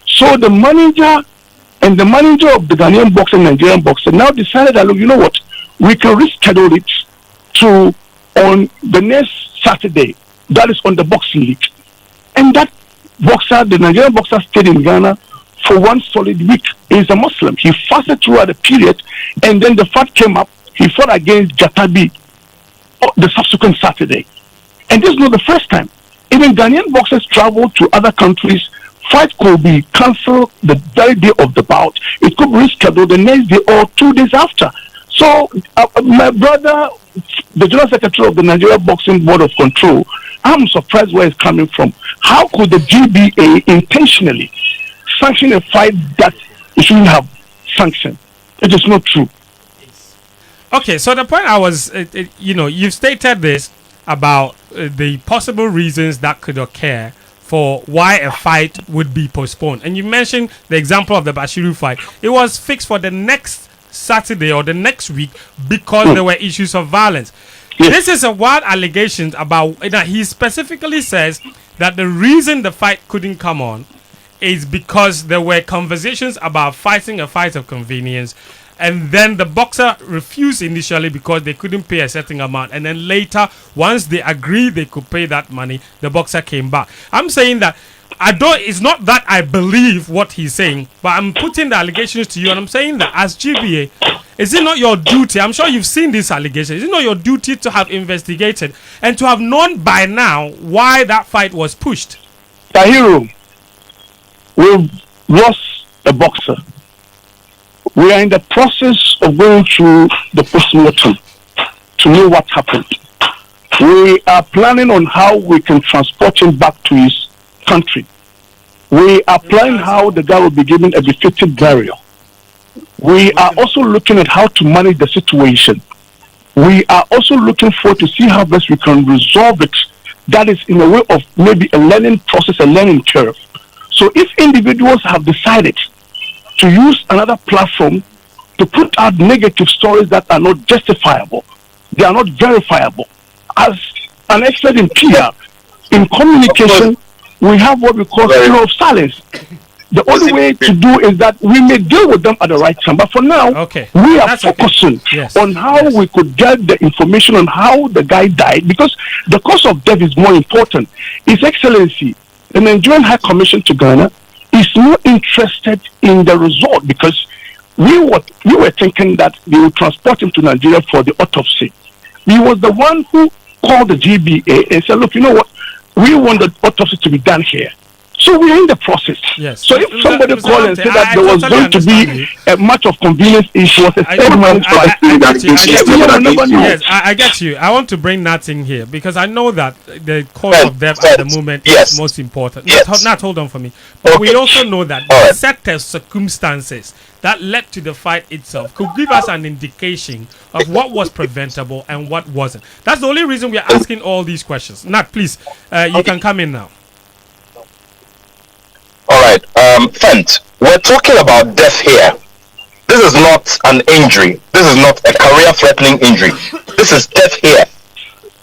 So the manager of the Ghanaian boxer and Nigerian boxer now decided that, look, you know what, we can reschedule it to on the next Saturday, that is on the boxing league. And that boxer, the Nigerian boxer, stayed in Ghana for 1 solid week. He's a Muslim. He fasted throughout the period, and then the fight came up. He fought against Jatabi the subsequent Saturday. And this is not the first time. Even Ghanaian boxers travel to other countries. Fight could be cancelled the very day of the bout. It could be rescheduled the next day or 2 days after. So, my brother, the General Secretary of the Nigeria Boxing Board of Control, I'm surprised where it's coming from. How could the GBA intentionally sanction a fight that it shouldn't have sanctioned? It is not true.
Okay, so the point I was, you've stated this about the possible reasons that could occur for why a fight would be postponed. And you mentioned the example of the Bashiru fight. It was fixed for the next Saturday or the next week because there were issues of violence. This is a wild allegation about that. He specifically says that the reason the fight couldn't come on is because there were conversations about fighting a fight of convenience, and then the boxer refused initially because they couldn't pay a certain amount, and then later, once they agreed they could pay that money, the boxer came back. I'm saying that it's not that I believe what he's saying, but I'm putting the allegations to you, and I'm saying that as GBA, is it not your duty? I'm sure you've seen these allegations. Is it not your duty to have investigated and to have known by now why that fight was pushed?
Tahiru, we've lost a boxer. We are in the process of going through the postmortem to know what happened. We are planning on how we can transport him back to his country. We are planning how the guy will be given a befitting burial. We are also looking at how to manage the situation. We are also looking forward to see how best we can resolve it. That is in a way of maybe a learning process, a learning curve. So if individuals have decided to use another platform to put out negative stories that are not justifiable, they are not verifiable. As an expert in PR, in communication, we have what we call fear of silence. The only way to do is that we may deal with them at the right time. But for now, we are focusing on how we could get the information on how the guy died, because the cause of death is more important. His Excellency, the Nigerian High Commission to Ghana, is more interested in the result, because we were thinking that they would transport him to Nigeria for the autopsy. He was the one who called the GBA and said, look, you know what, we want the autopsy to be done here. So we are in the process.
Yes.
So if somebody called and said that there was going to be a match of convenience, it was a statement.
Yes, I get you. I want to bring that in here because I know that the cause of death at the moment is most important. Not hold on for me. But we also know that the set of circumstances that led to the fight itself could give us an indication of what was preventable and what wasn't. That's the only reason we are asking all these questions. Nat, please, you can come in now.
All right, Fent, we're talking about death here. This is not an injury. This is not a career-threatening injury. This is death here.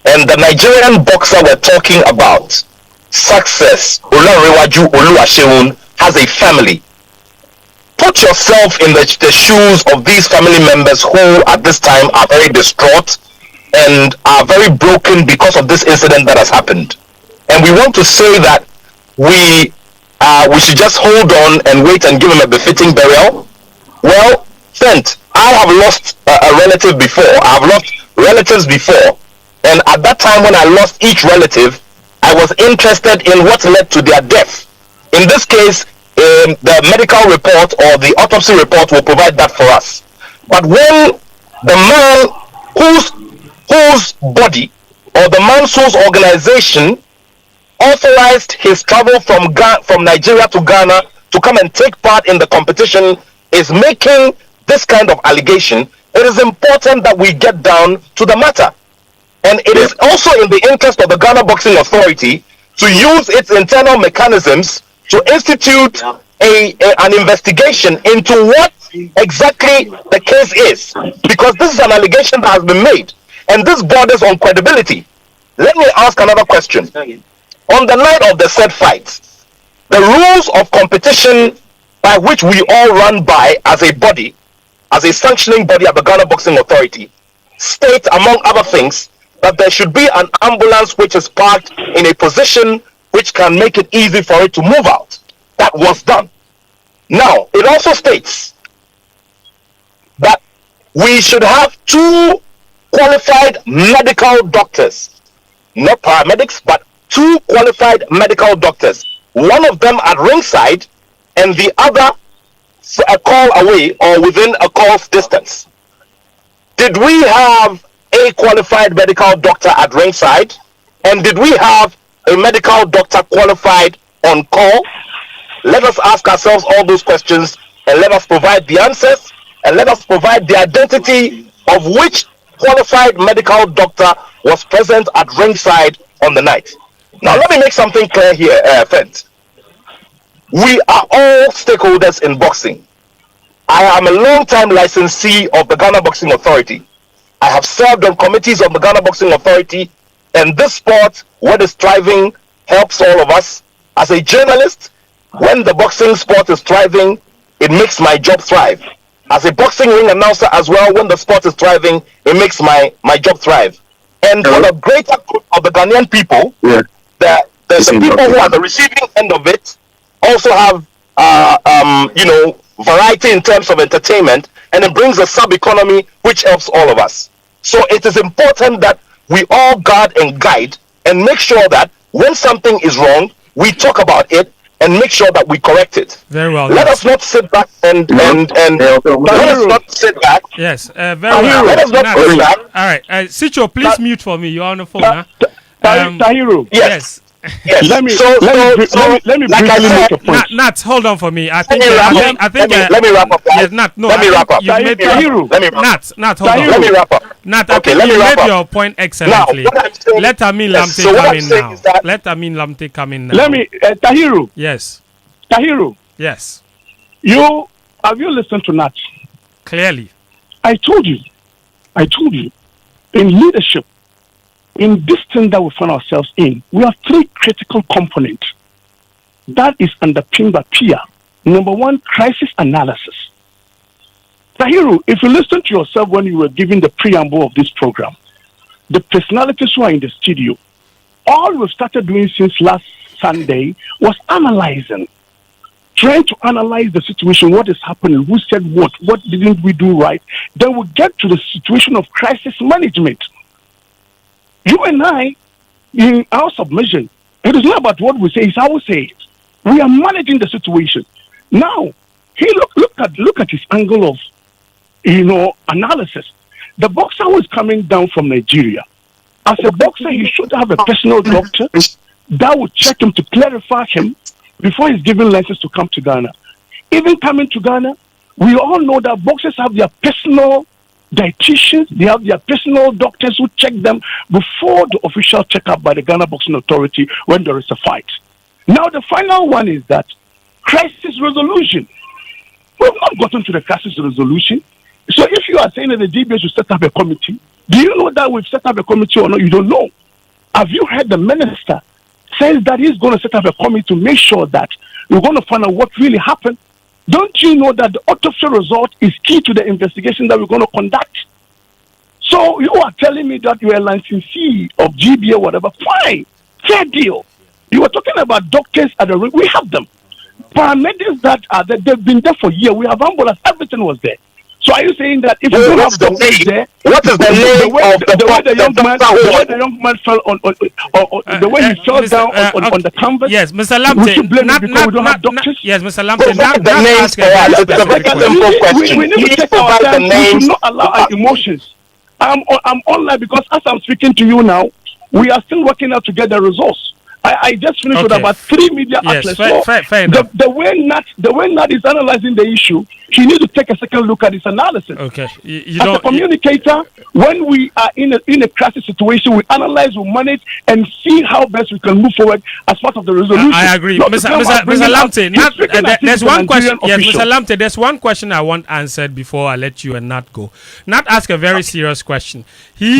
And the Nigerian boxer we're talking about, Success Olarewaju Oluwaseun, has a family. Put yourself in the shoes of these family members who at this time are very distraught and are very broken because of this incident that has happened. And we want to say that we should just hold on and wait and give him a befitting burial. Well, Fent, I have lost a relative before. I have lost relatives before. And at that time when I lost each relative, I was interested in what led to their death. In this case, the medical report or the autopsy report will provide that for us. But when the man whose body or the man's whose organization authorized his travel from Nigeria to Ghana to come and take part in the competition is making this kind of allegation, it is important that we get down to the matter. And it is also in the interest of the Ghana Boxing Authority to use its internal mechanisms to institute an investigation into what exactly the case is. Because this is an allegation that has been made, and this borders on credibility. Let me ask another question. On the night of the said fight, the rules of competition by which we all run by as a body, as a sanctioning body at the Ghana Boxing Authority, state, among other things, that there should be an ambulance which is parked in a position which can make it easy for it to move out. That was done. Now, it also states that we should have 2 qualified medical doctors, not paramedics, but 2 qualified medical doctors, one of them at ringside and the other a call away or within a call's distance. Did we have a qualified medical doctor at ringside, and did we have a medical doctor qualified on call? Let us ask ourselves all those questions, and let us provide the answers, and let us provide the identity of which qualified medical doctor was present at ringside on the night. Now, let me make something clear here, friends. We are all stakeholders in boxing. I am a long-time licensee of the Ghana Boxing Authority. I have served on committees of the Ghana Boxing Authority, and this sport, what is thriving, helps all of us. As a journalist, when the boxing sport is thriving, it makes my job thrive. As a boxing ring announcer as well, when the sport is thriving, it makes my job thrive. And for the greater good of the Ghanaian people, the people who are the receiving end of it also have, variety in terms of entertainment, and it brings a sub-economy which helps all of us. So it is important that we all guard and guide and make sure that when something is wrong, we talk about it and make sure that we correct it.
Very well.
Let us not sit back and let us not sit back.
Yes, very well.
Let us not sit back.
All right, Sicho, please mute for me. You're on the phone, huh?
Tahiru.
Yes.
Let me
like
briefly make a point.
Nat, hold on for me. I think.
Let me wrap up.
Yes, Nat. No,
let me wrap up.
Nat, hold on.
Let me wrap up.
Nat,
Okay,
I think
let me
you
wrap
made
up.
your point excellently. Let Amin Lamte come in now. Let Amin Lamte come in now.
Let me, Tahiru.
Yes.
Tahiru.
Yes.
Have you listened to Nat?
Clearly.
I told you, in leadership, in this thing that we find ourselves in, we have 3 critical components that is underpinned by PIA. Number 1, crisis analysis. Tahiru, if you listen to yourself when you were giving the preamble of this program, the personalities who are in the studio, all we've started doing since last Sunday was analyzing, trying to analyze the situation, what is happening, who said what didn't we do right. Then we get to the situation of crisis management. You and I, in our submission, it is not about what we say, it's how we say it. We are managing the situation. Now, look at his angle of, analysis. The boxer who is coming down from Nigeria, as a boxer, he should have a personal doctor that will check him to clarify him before he's given license to come to Ghana. Even coming to Ghana, we all know that boxers have their personal dietitians, they have their personal doctors who check them before the official checkup by the Ghana Boxing Authority when there is a fight. Now, the final one is that crisis resolution. We've not gotten to the crisis resolution. So if you are saying that the GBA should set up a committee, do you know that we've set up a committee or not? You don't know. Have you heard the minister says that he's going to set up a committee to make sure that we're going to find out what really happened? Don't you know that the autopsy result is key to the investigation that we're going to conduct? So you are telling me that you are a licensee of GBA, whatever. Fine. Fair deal. You were talking about doctors at the ring. We have them. Paramedics that are there, they've been there for years. We have ambulance. Everything was there. So are you saying that if you don't have doctors there,
what is the name of
the way the young man fell on the way he fell down on the canvas?
Yes, Mr. Lamptey.
We should blame him because we don't have doctors.
Yes, Mr. Lamptey.
The names for us. It's a very simple question.
We need to take our time. We should not allow our emotions. I'm online because as I'm speaking to you now, we are still working out to get the results.
I just finished with
Okay.
about 3 media
Yes,
outlets.
fair enough.
The way Nat is analyzing the issue, he needs to take a second look at his analysis.
Okay, you
As
don't.
a communicator, when we are in a crisis situation, we analyze, we manage, and see how best we can move forward as part of the resolution.
I agree,
Not to
Mr.
come out bringing out-
Lamte.
he's speaking as if
There's
he's a
one question.
Nigerian
Yes,
official.
Mr. Lamte. There's one question I want answered before I let you and Nat go. Nat asked a very serious question. He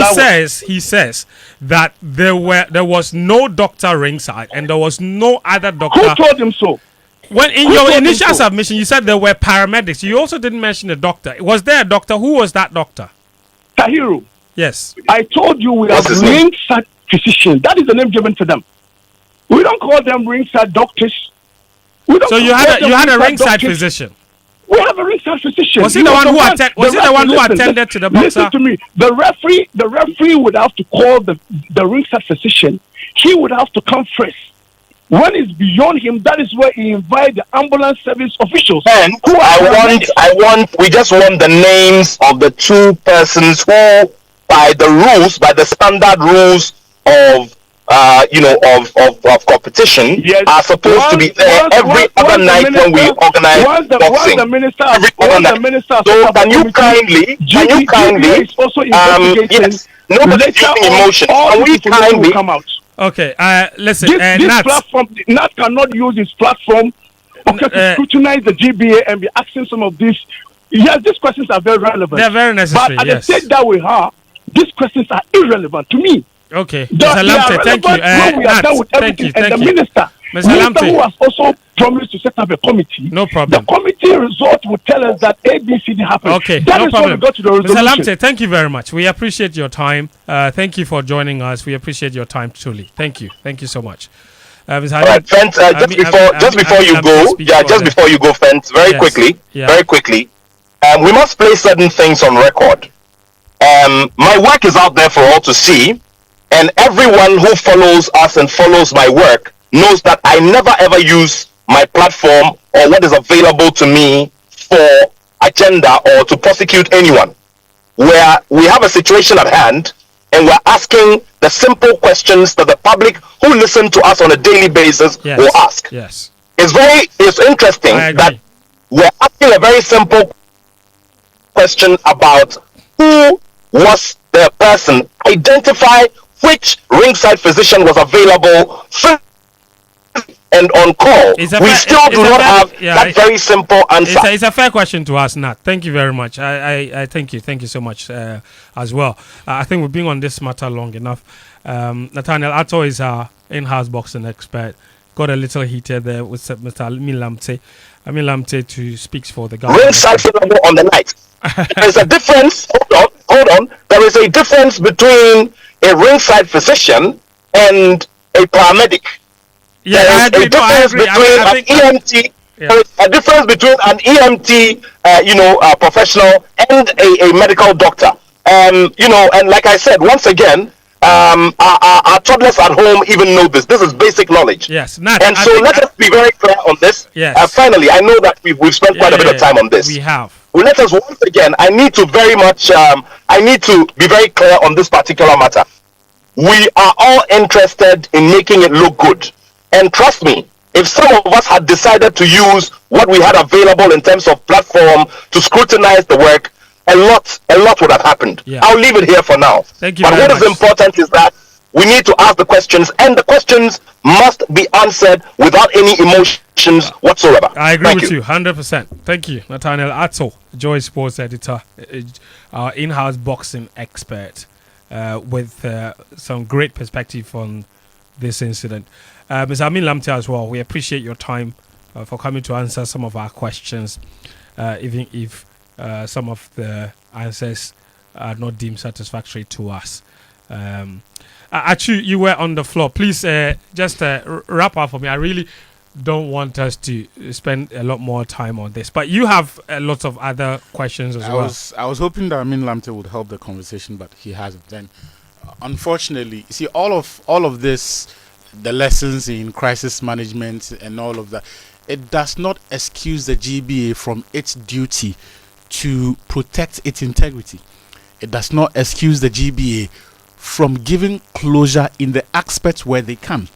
says that there was no doctor ringside and there was no other doctor.
Who told him so?
When in
Who
your
told him
initial
so?
submission, you said there were paramedics. You also didn't mention a doctor. Was there a doctor? Who was that doctor?
Tahiru,
Yes.
I told you we
What's
have
his name?
ringside physicians. That is the name given to them. We don't call them ringside doctors. We don't
So you
call
had
them
a ringside
doctors.
physician.
We have a ringside physician.
Was he the one who attended? Was he the one who
Listen,
attended to the boxer?
Listen to me. The referee would have to call the ringside physician. He would have to come first. When it's beyond him, that is where he invite the ambulance service officials.
And we just want the names of the 2 persons who, by the standard rules of competition,
Yes.
are supposed to be there every other night when we organize boxing.
The minister,
Every other night. So can you kindly,
is also investigating.
yes, nobody's
Later
using
on,
emotion.
all
Can we
this information will
kindly,
come out.
Okay. Listen,
This
Nat.
platform, Nat cannot use his platform to scrutinize the GBA and be asking some of these. Yes, these questions are very relevant.
They're very necessary.
But at
Yes.
the stage that we are, these questions are irrelevant to me.
Okay.
They
Mr.
are
Lamte, thank you.
relevant when we are
Nat,
done with
thank
everything.
you.
And the
Thank you.
minister,
Mr.
minister who
Lamte.
has also promised to set up a committee.
No problem.
The committee result will tell us that ABCD happened.
Okay,
That
no
is
problem.
when we go to the resolution.
Mr. Lamte, thank you very much. We appreciate your time. Thank you for joining us. We appreciate your time truly. Thank you. Thank you so much. Ms.
all right, Fent, just before you go, Fent, very quickly, we must place certain things on record. My work is out there for all to see, and everyone who follows us and follows my work knows that I never ever use my platform or what is available to me for agenda or to prosecute anyone. Where we have a situation at hand and we're asking the simple questions that the public who listen to us on a daily basis will ask.
Yes.
It's interesting that we're asking a very simple question about who was the person. Identify which ringside physician was available and on call. We still do not have that very simple answer.
It's a fair question to ask, Nat. Thank you very much. I thank you. Thank you so much as well. I think we've been on this matter long enough. Nathaniel Atto is our in-house boxing expert. Got a little heated there with Mr. Amin Lamte. Amin Lamte too speaks for the government.
Ringside available on the night. There is a difference. Hold on. There is a difference between a ringside physician and a paramedic.
Yeah,
there is
I agree.
a difference between an EMT. There is a difference between an EMT, professional and a medical doctor. And like I said, once again, our toddlers at home even know this. This is basic knowledge.
Yes, Nat,
and so let us be very clear on this.
Yes.
Finally, I know that we've spent quite a bit of time on this.
We have.
Well, let us once again. I need to be very clear on this particular matter. We are all interested in making it look good. And trust me, if some of us had decided to use what we had available in terms of platform to scrutinize the work, a lot would have happened.
Yeah.
I'll leave it here for now.
Thank you
but
very
what
much.
is important is that we need to ask the questions, and the questions must be answered without any emotions whatsoever.
I agree with you 100%. Thank you, Nathaniel Atto, Joy Sports editor, our in-house boxing expert, with some great perspective on this incident. Ms. Amin Lamte as well, we appreciate your time for coming to answer some of our questions, even if some of the answers are not deemed satisfactory to us. Actually, you were on the floor. Please just wrap up for me. I really don't want us to spend a lot more time on this, but you have a lot of other questions as well.
I was hoping that Amin Lamte would help the conversation, but he hasn't. Then, unfortunately, see all of this, the lessons in crisis management and all of that, it does not excuse the GBA from its duty to protect its integrity. It does not excuse the GBA from giving closure in the aspects where they can.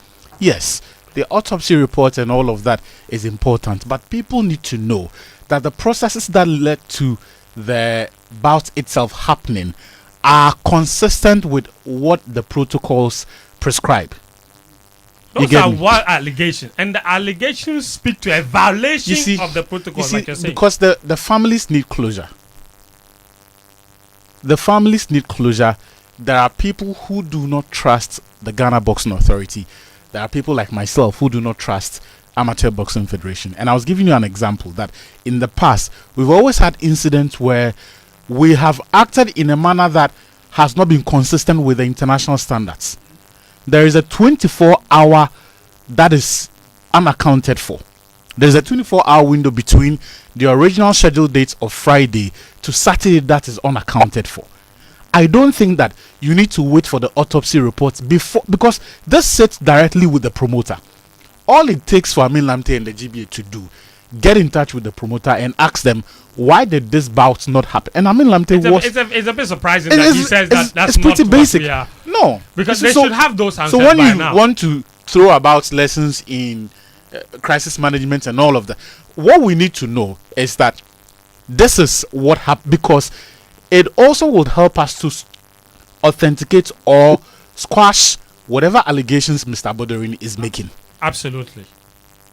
Yes, the autopsy report and all of that is important, but people need to know that the processes that led to the bout itself happening are consistent with what the protocols prescribe.
Those are wild allegations, and the allegations speak to a violation of the protocol, like you're saying.
Because the families need closure. The families need closure. There are people who do not trust the Ghana Boxing Authority. There are people like myself who do not trust Amateur Boxing Federation. And I was giving you an example that in the past, we've always had incidents where we have acted in a manner that has not been consistent with the international standards. There is a 24-hour that is unaccounted for. There's a 24-hour window between the original scheduled dates of Friday to Saturday that is unaccounted for. I don't think that you need to wait for the autopsy reports before, because this sits directly with the promoter. All it takes for Amin Lamte and the GBA to do, get in touch with the promoter and ask them, why did this bout not happen? And Amin Lamte
it's a bit surprising that he says that's
pretty
not
basic.
No, because they should have those answers.
So when you
now
want to throw about lessons in crisis management and all of that, what we need to know is that this is what happened, because it also would help us to authenticate or squash whatever allegations Mr. Bodorin is making.
Absolutely.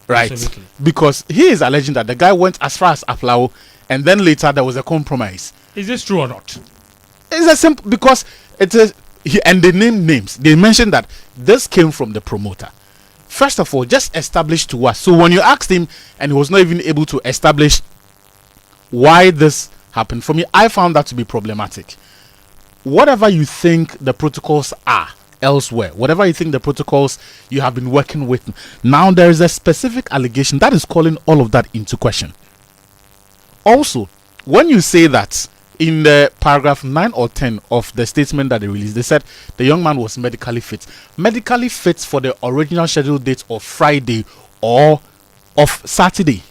Right.
Absolutely.
Because he is alleging that the guy went as far as Aflao and then later there was a compromise.
Is this true or not?
It's a simple, because it is, and they name names. They mentioned that this came from the promoter. First of all, just establish to us. So when you asked him and he was not even able to establish why this happened, for me, I found that to be problematic. Whatever you think the protocols are elsewhere, whatever you think the protocols you have been working with, now there is a specific allegation that is calling all of that into question. Also, when you say that in the paragraph 9 or 10 of the statement that they released, they said the young man was medically fit for the original scheduled date of Friday or of Saturday.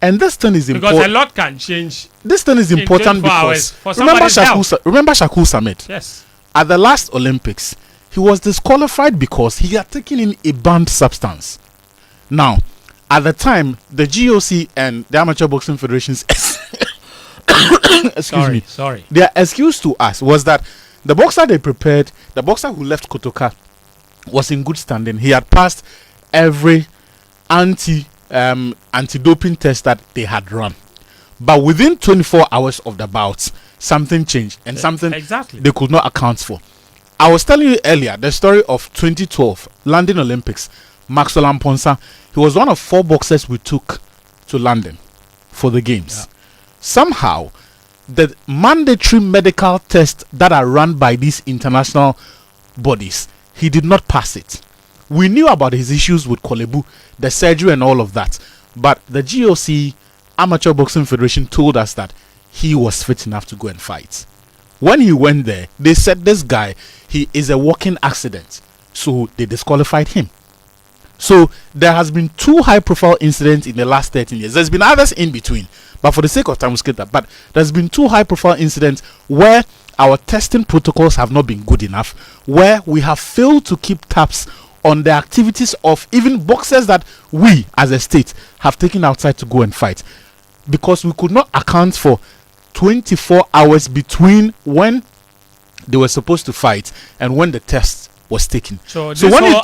And this thing is important
because a lot can change.
This thing is important because remember Shakur Samit?
Yes.
At the last Olympics, he was disqualified because he had taken in a banned substance. Now, at the time, the GOC and the Amateur Boxing Federation's their excuse to us was that the boxer they prepared, the boxer who left Kotoka, was in good standing. He had passed every anti-doping test that they had run. But within 24 hours of the bout, something changed and something they could not account for. I was telling you earlier the story of 2012 London Olympics. Maxwell Amponsa, he was one of 4 boxers we took to London for the games. Yeah. Somehow, the mandatory medical tests that are run by these international bodies, he did not pass it. We knew about his issues with Kolebu, the surgery and all of that. But the GOC, Amateur Boxing Federation, told us that he was fit enough to go and fight. When he went there, they said this guy, he is a walking accident. So they disqualified him. So there has been 2 high-profile incidents in the last 13 years. There's been others in between, but for the sake of time, we'll skip that. But there's been 2 high-profile incidents where our testing protocols have not been good enough, where we have failed to keep tabs on the activities of even boxers that we, as a state, have taken outside to go and fight, because we could not account for 24 hours between when they were supposed to fight and when the test was taken.
So when you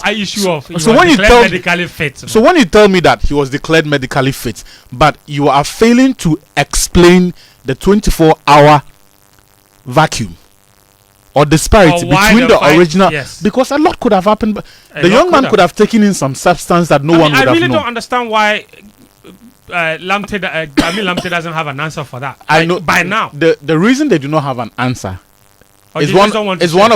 tell me that he was declared medically fit, but you are failing to explain the 24-hour vacuum or disparity between the original, because a lot could have happened. The young man could have taken in some substance that no one would have known. I really
don't understand why Lamte doesn't have an answer for that.
I know
by now.
The reason they do not have an answer is one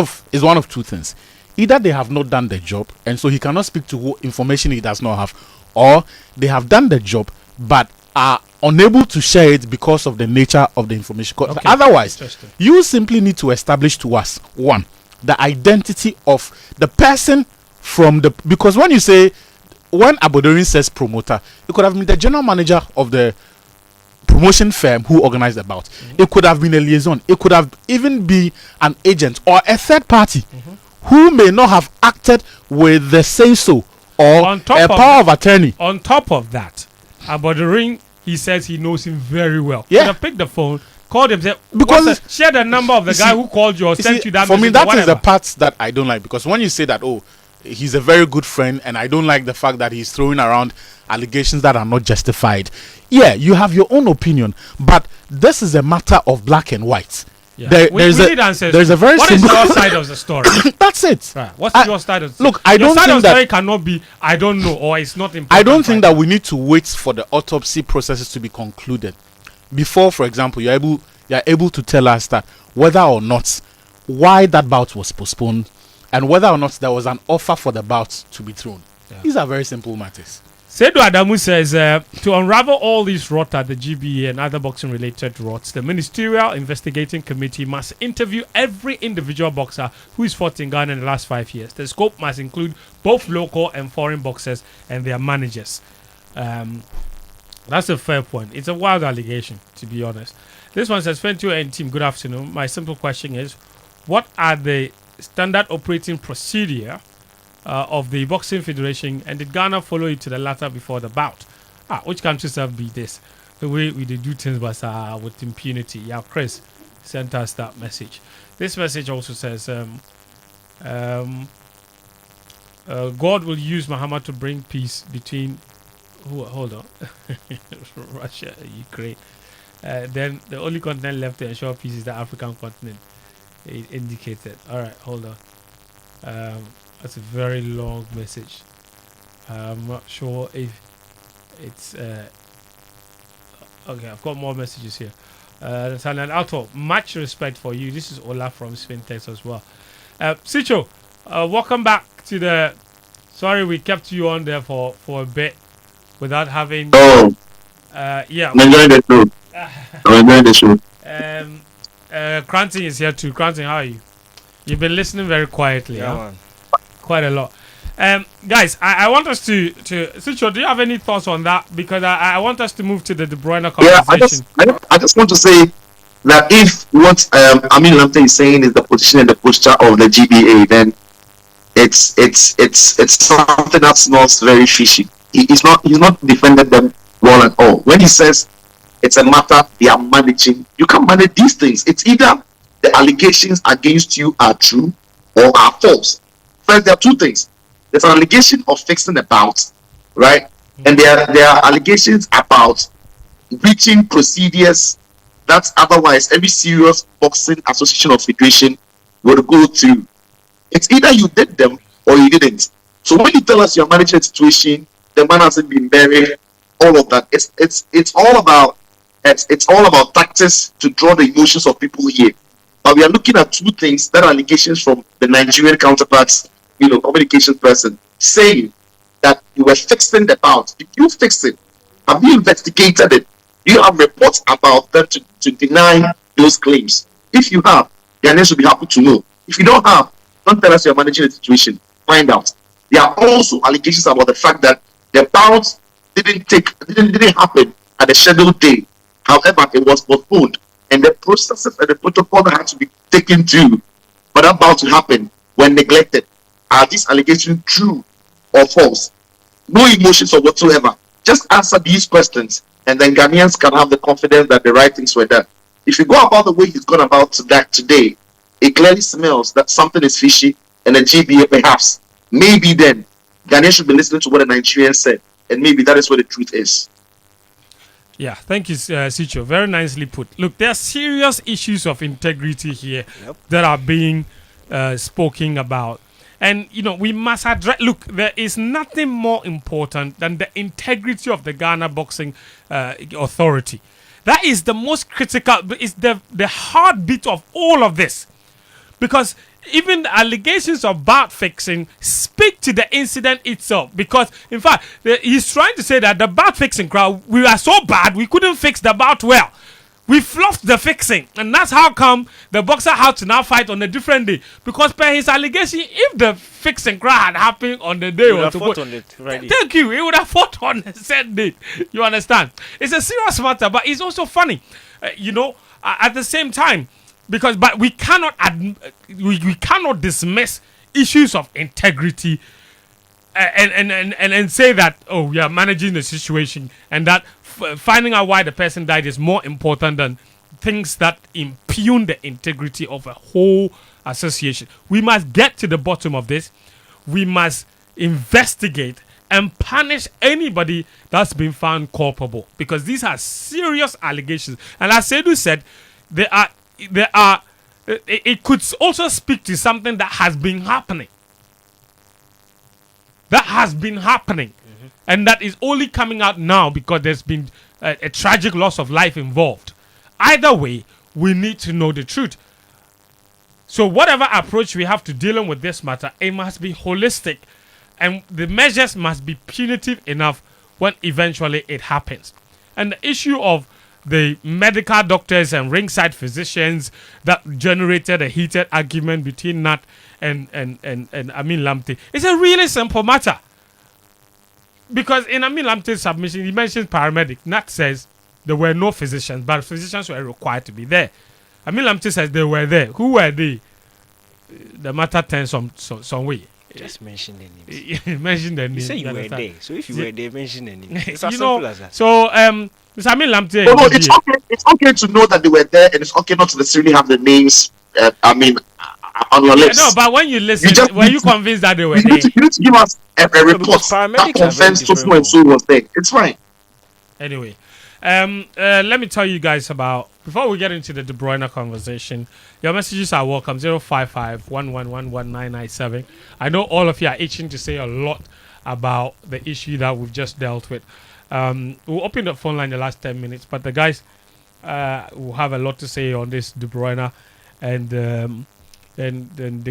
of 2 things. Either they have not done the job, and so he cannot speak to information he does not have, or they have done the job but are unable to share it because of the nature of the information. Okay. Otherwise, you simply need to establish to us, 1, the identity of the person from the, because when Abodorin says promoter, it could have been the general manager of the promotion firm who organized the bout. It could have been a liaison. It could have even been an agent or a third party who may not have acted with the say-so or
On top
a
of
power
that-
of attorney.
On top of that, about the ring, he says he knows him very well.
Yeah.
Could have picked the phone, called him, said,
Because
"What's the-" share the number of the guy who called you or sent you that
for me,
message or
that is the
whatever.
part that I don't like, because when you say that, oh, he's a very good friend, and I don't like the fact that he's throwing around allegations that are not justified. Yeah, you have your own opinion, but this is a matter of black and white.
Yeah. We need answers.
there's a very
What is
simple
your side of the story?
That's it.
Right. What's
I-
your side of the
look, I
your
don't
side
think
of the
that-
story cannot be I don't know or it's not important.
I don't think
right?
that we need to wait for the autopsy processes to be concluded before, for example, you're able to tell us that whether or not why that bout was postponed and whether or not there was an offer for the bout to be thrown. These are very simple matters.
Sedu Adamu says, to unravel all these rot at the GBA and other boxing related rots, the Ministerial Investigating Committee must interview every individual boxer who has fought in Ghana in the last 5 years. The scope must include both local and foreign boxers and their managers. That's a fair point. It's a wild allegation, to be honest. This one says, Fentio and team, good afternoon. My simple question is, what are the standard operating procedure of the Boxing Federation, and did Ghana follow it to the latter before the bout? Which countries have be this? The way we do things but with impunity. Yeah, Chris sent us that message. This message also says, God will use Muhammad to bring peace between hold on Russia and Ukraine. Then the only continent left to ensure peace is the African continent. It indicated. Alright, hold on. That's a very long message. I'm not sure if it's okay. I've got more messages here. Sanan Alto, much respect for you. This is Ola from Spintex as well. Sicho, welcome back to the. Sorry, we kept you on there for a bit without having.
Oh,
yeah.
I'm enjoying the show. I'm enjoying the show.
Cranting is here too. Cranting, how are you? You've been listening very quietly.
Yeah,
huh?
man.
Quite a lot. Guys, I want us to Sicho, do you have any thoughts on that? Because I want us to move to the De Bruyne
Yeah,
conversation.
I just want to say that if what Amin Lamte is saying is the position and the posture of the GBA, then it's something that smells very fishy. He's not defended them well at all. When he says it's a matter they are managing, you can manage these things. It's either the allegations against you are true or are false. First, there are two things. There's an allegation of fixing a bout, right? And there are allegations about breaching procedures that otherwise every serious boxing association or federation would go through. It's either you did them or you didn't. So when you tell us you're managing a situation, the man hasn't been buried, all of that. It's all about tactics to draw the emotions of people here. But we are looking at two things that are allegations from the Nigerian counterparts, communications person, saying that you were fixing the bout. If you fix it, have you investigated it? Do you have reports about them to deny those claims? If you have, the analyst will be happy to know. If you don't have, don't tell us you're managing the situation. Find out. There are also allegations about the fact that the bout didn't happen at the scheduled day. However, it was postponed, and the processes and the protocol that had to be taken to for that bout to happen were neglected. Are these allegations true or false? No emotions or whatsoever. Just answer these questions, and then Ghanaians can have the confidence that the right things were done. If you go about the way he's gone about that today, it clearly smells that something is fishy, and the GBA perhaps, maybe then, Ghanaians should be listening to what the Nigerians said, and maybe that is where the truth is.
Yeah, thank you, Sicho. Very nicely put. Look, there are serious issues of integrity here that are being spoken about. And, we must address... Look, there is nothing more important than the integrity of the Ghana Boxing Authority. That is the most critical... It's the heartbeat of all of this. Because even the allegations of bout fixing speak to the incident itself. Because, in fact, he's trying to say that the bout fixing crowd, we are so bad, we couldn't fix the bout well. We fluffed the fixing. And that's how come the boxer had to now fight on a different day. Because per his allegation, if the fixing crowd had happened on the day...
He would have fought on it, right?
Thank you. He would have fought on the same day. You understand? It's a serious matter, but it's also funny. At the same time... But we cannot we cannot dismiss issues of integrity and say that, oh, we are managing the situation, and that finding out why the person died is more important than things that impugn the integrity of a whole association. We must get to the bottom of this. We must investigate and punish anybody that's been found culpable, because these are serious allegations. And as Sedu said, it could also speak to something that has been happening. And that is only coming out now because there's been a tragic loss of life involved. Either way, we need to know the truth. So whatever approach we have to dealing with this matter, it must be holistic, and the measures must be punitive enough when eventually it happens. And the issue of the medical doctors and ringside physicians that generated a heated argument between Nat and Amin Lamte, it's a really simple matter. Because in Amin Lamte's submission, he mentions paramedic. Nat says there were no physicians, but physicians were required to be there. Amin Lamte says they were there. Who were they? The matter turns some way.
Just mention the names.
Mention the names.
You say you were there. So if you were there, mention the names. It's as
you
simple
know,
as that.
so Mr. Amin Lamte.
No, it's okay. It's okay to know that they were there, and it's okay not to necessarily have the names. On your lips.
No, but when you listen, were you convinced that they were there?
You need to give us a report
paramedics
that confirms so and so was there. It's fine.
Anyway, let me tell you guys about, before we get into the De Bruyne conversation, your messages are welcome. 055-1111-997. I know all of you are itching to say a lot about the issue that we've just dealt with. We'll open the phone line the last 10 minutes, but the guys will have a lot to say on this De Bruyne and the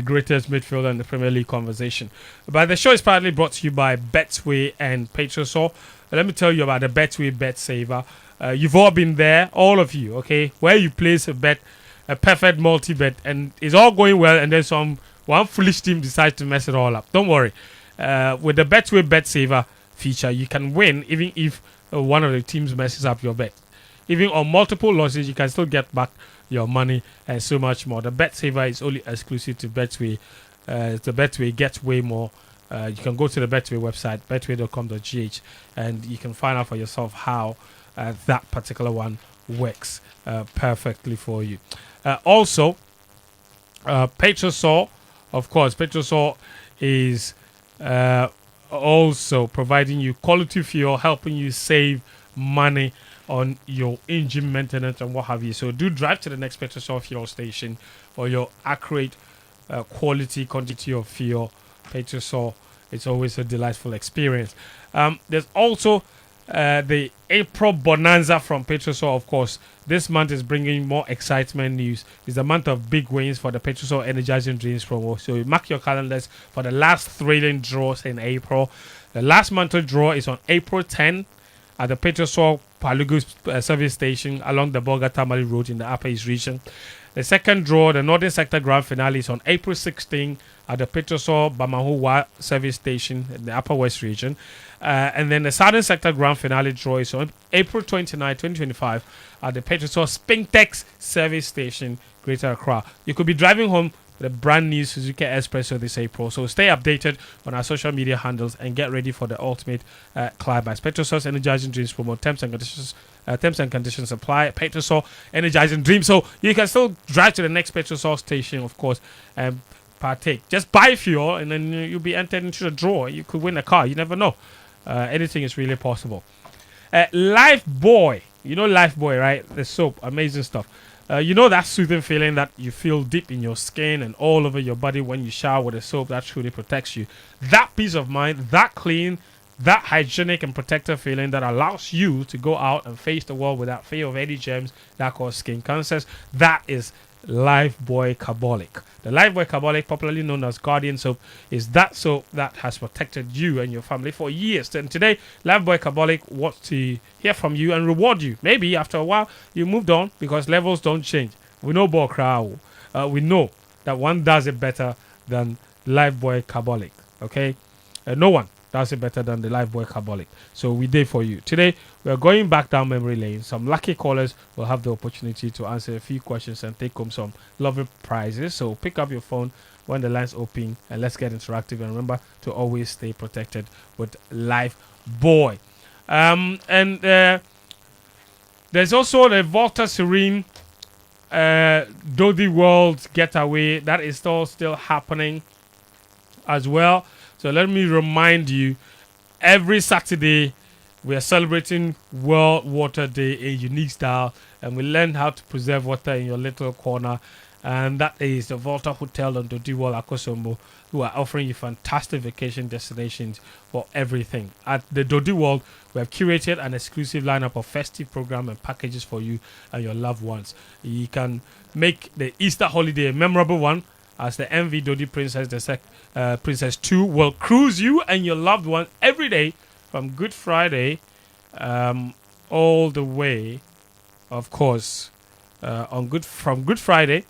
greatest midfielder in the Premier League conversation. But the show is proudly brought to you by Betway and Petrosol. Let me tell you about the Betway Bet Saver. You've all been there, all of you, okay? Where you place a bet, a perfect multi-bet, and it's all going well, and then one foolish team decides to mess it all up. Don't worry. With the Betway Bet Saver feature, you can win even if one of the teams messes up your bet. Even on multiple losses, you can still get back your money and so much more. The Bet Saver is only exclusive to Betway. The Betway gets way more. You can go to the Betway website, betway.com.gh, and you can find out for yourself how that particular one works perfectly for you. Also, Petrosol, of course, Petrosol is also providing you quality fuel, helping you save money on your engine maintenance and what have you. So do drive to the next Petrosol fuel station for your accurate quality quantity of fuel. Petrosol, it's always a delightful experience. There's also the April Bonanza from Petrosol, of course. This month is bringing more excitement news. It's the month of big wins for the Petrosol Energizing Dreams promo. So mark your calendars for the last thrilling draws in April. The last monthly draw is on April 10 at the Petrosol Palugu service station along the Bolga-Tamale Road in the Upper East region. The second draw, the Northern Sector Grand Finale, is on April 16 at the Petrosol Bamahuwa service station in the Upper West region. And then the Southern Sector Grand Finale draw is on April 29, 2025 at the Petrosol Spintex service station, Greater Accra. You could be driving home the brand new Suzuki Espresso this April. So stay updated on our social media handles and get ready for the ultimate climax. Petrosol's Energizing Dreams promo. Terms and conditions apply. Petrosol Energizing Dreams. So you can still drive to the next Petrosol station, of course, and partake. Just buy fuel and then you'll be entered into the draw. You could win a car. You never know. Anything is really possible. Life Boy. You know Life Boy, right? The soap. Amazing stuff. You know that soothing feeling that you feel deep in your skin and all over your body when you shower with a soap that truly protects you. That peace of mind, that clean, that hygienic and protective feeling that allows you to go out and face the world without fear of any germs that cause skin cancers. That is Lifebuoy Carbolic. The Lifebuoy Carbolic, popularly known as Guardian soap, is that soap that has protected you and your family for years. And today, Lifebuoy Carbolic wants to hear from you and reward you. Maybe after a while, you moved on because levels don't change. We know Bokrao. We know that one does it better than Lifebuoy Carbolic. Okay? No one That's it better than the live workaholic. So we did for you. Today, we're going back down memory lane. Some lucky callers will have the opportunity to answer a few questions and take home some lovely prizes. So pick up your phone when the lines open and let's get interactive. And remember to always stay protected with Life Boy. And there's also the Volta Serene Dodi World Getaway. That is still happening as well. So let me remind you, every Saturday we are celebrating World Water Day, a unique style, and we learn how to preserve water in your little corner. And that is the Volta Hotel on Dodi World Akosombo, who are offering you fantastic vacation destinations for everything. At the Dodi World, we have curated an exclusive lineup of festive program and packages for you and your loved ones. You can make the Easter holiday a memorable one, as the MV Dodi Princess 2 will cruise you and your loved one every day from Good Friday all the way, of course, from Good Friday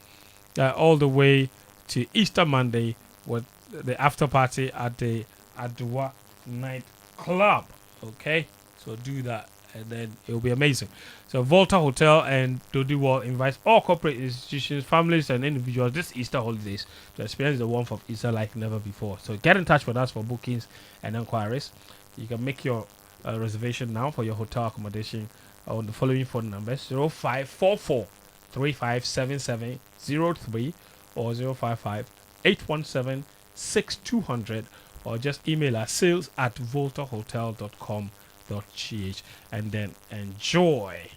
all the way to Easter Monday with the after party at the Adwa Night Club. Okay, so do that and then it will be amazing. So Volta Hotel and Dodi World invites all corporate institutions, families and individuals this Easter holidays to experience the warmth of Easter like never before. So get in touch with us for bookings and enquiries. You can make your reservation now for your hotel accommodation on the following phone numbers: 0544 357703 or 055 817 6200, or just email us sales@voltahotel.com.gh and then enjoy.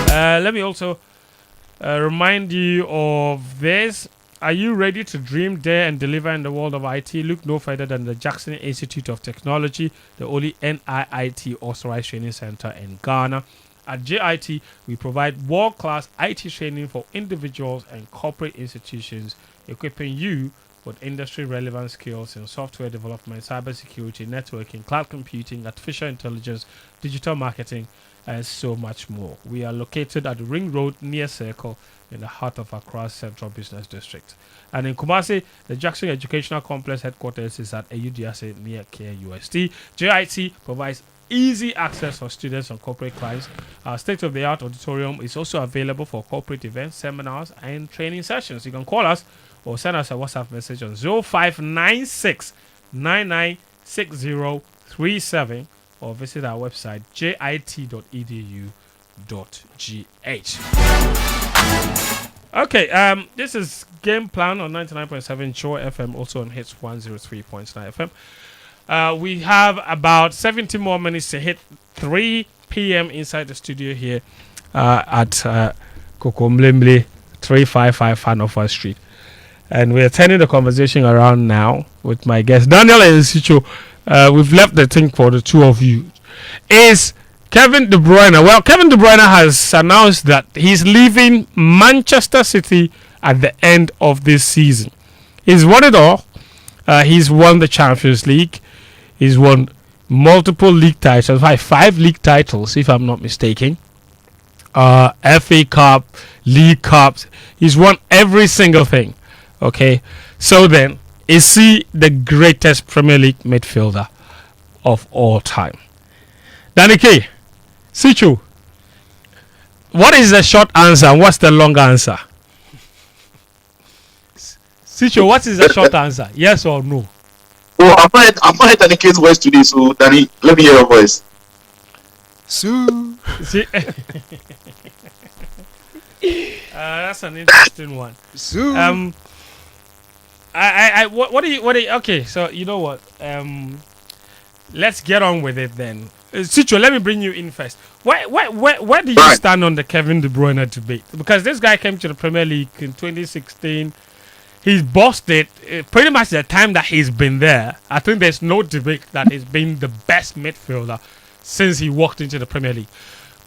Let me also remind you of this. Are you ready to dream, dare, and deliver in the world of IT? Look no further than the Jackson Institute of Technology, the only NIIT authorized training center in Ghana. At JIT, we provide world-class IT training for individuals and corporate institutions, equipping you with industry-relevant skills in software development, cybersecurity, networking, cloud computing, artificial intelligence, digital marketing, and so much more. We are located at the Ring Road near Circle in the heart of Accra Central Business District. And in Kumasi, the Jackson Educational Complex headquarters is at AUDSA near KUST. JIT provides easy access for students and corporate clients. Our state-of-the-art auditorium is also available for corporate events, seminars, and training sessions. You can call us or send us a WhatsApp message on 0596 996037 or visit our website jit.edu.gh. Okay, this is Game Plan on 99.7 Joy FM, also on Hits 103.9 FM. We have about 70 more minutes to hit 3 p.m. inside the studio here at Kokomlemle 355 Hanover Street. And we're turning the conversation around now with my guest, Daniel and Sicho. We've left the thing for the two of you. Is Kevin De Bruyne. Well, Kevin De Bruyne has announced that he's leaving Manchester City at the end of this season. He's won it all. He's won the Champions League. He's won multiple league titles, 5 league titles, if I'm not mistaken. FA Cup, League Cups. He's won every single thing. Okay, so then, is he the greatest Premier League midfielder of all time? Danny K, Sichu, what is the short answer and what's the long answer? Sichu, what is the short answer? Yes or no?
Oh, I've not heard Danny K's voice today, so Danny, let me hear your voice.
See? That's an interesting one. What do you okay, so you know what? Let's get on with it then. Sicho, let me bring you in first. Where do you stand on the Kevin De Bruyne debate? Because this guy came to the Premier League in 2016. He's bossed it pretty much the time that he's been there. I think there's no debate that he's been the best midfielder since he walked into the Premier League.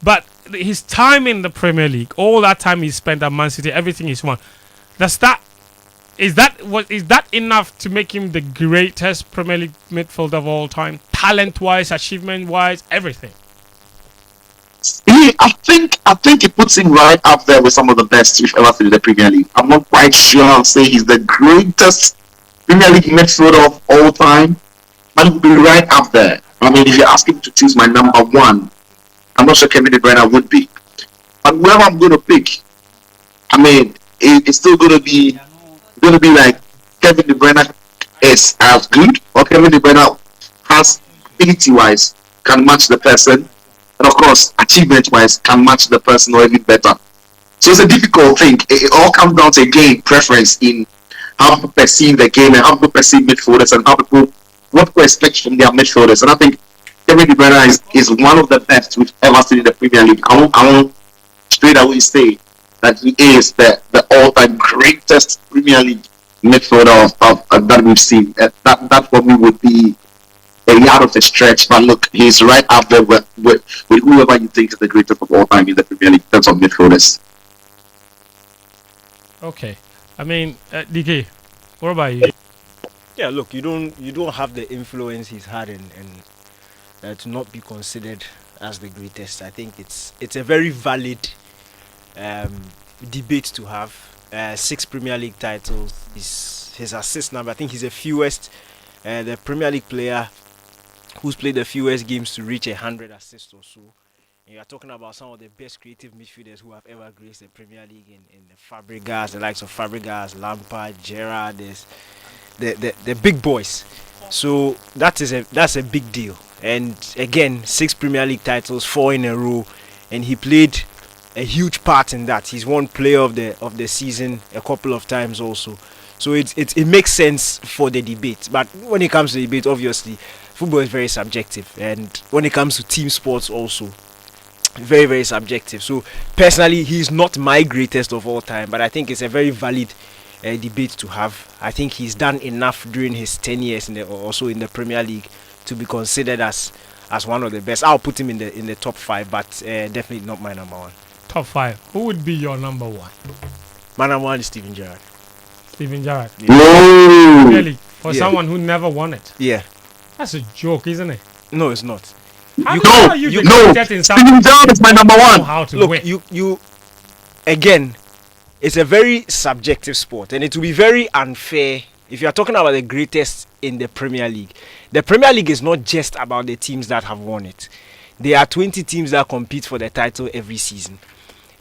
But his time in the Premier League, all that time he spent at Man City, everything he's won, is that enough to make him the greatest Premier League midfielder of all time? Talent-wise, achievement-wise, everything.
I think he puts him right up there with some of the best we've ever seen in the Premier League. I'm not quite sure I'll say he's the greatest Premier League midfielder of all time, but he'll be right up there. I mean, if you're asking me to choose my number one, I'm not sure Kevin De Bruyne would be. But whoever I'm going to pick, I mean, it's still going to be like Kevin De Bruyne is as good, or Kevin De Bruyne has ability-wise can match the person, and of course, achievement-wise can match the person or even better. So it's a difficult thing. It all comes down to, again, preference in how people perceive the game and how people perceive midfielders and what people expect from their midfielders. And I think Kevin De Bruyne is one of the best we've ever seen in the Premier League. I won't straight away say that he is the all-time greatest Premier League midfielder of that we've seen. That for me would be a yard of a stretch. But look, he's right up there with whoever you think is the greatest of all time in the Premier League in terms of midfielders.
Okay, I mean, DK, what about you?
Yeah, look, you don't have the influence he's had and to not be considered as the greatest. I think it's a very valid debate to have. 6 Premier League titles is his assist number. I think he's the fewest, the Premier League player who's played the fewest games to reach 100 assists or so. And you are talking about some of the best creative midfielders who have ever graced the Premier League in the Fabregas, the likes of Fabregas, Lampard, Gerrard, the big boys. So that's a big deal. And again, 6 Premier League titles, 4 in a row, and he played a huge part in that. He's won Player of the Season a couple of times also. So it makes sense for the debate. But when it comes to debate, obviously, football is very subjective, and when it comes to team sports also, very, very subjective. So personally, he's not my greatest of all time, but I think it's a very valid debate to have. I think he's done enough during his 10 years also in the Premier League to be considered as one of the best. I'll put him in the top 5, but definitely not my number one.
Top 5. Who would be your number one?
My number one is Steven Gerrard.
Steven Gerrard.
Yeah.
Really? For someone who never won it?
Yeah.
That's a joke, isn't it?
No, it's not.
Steven Gerrard is my number one.
How to
Look,
win.
you again, it's a very subjective sport, and it will be very unfair if you are talking about the greatest in the Premier League. The Premier League is not just about the teams that have won it. There are 20 teams that compete for the title every season.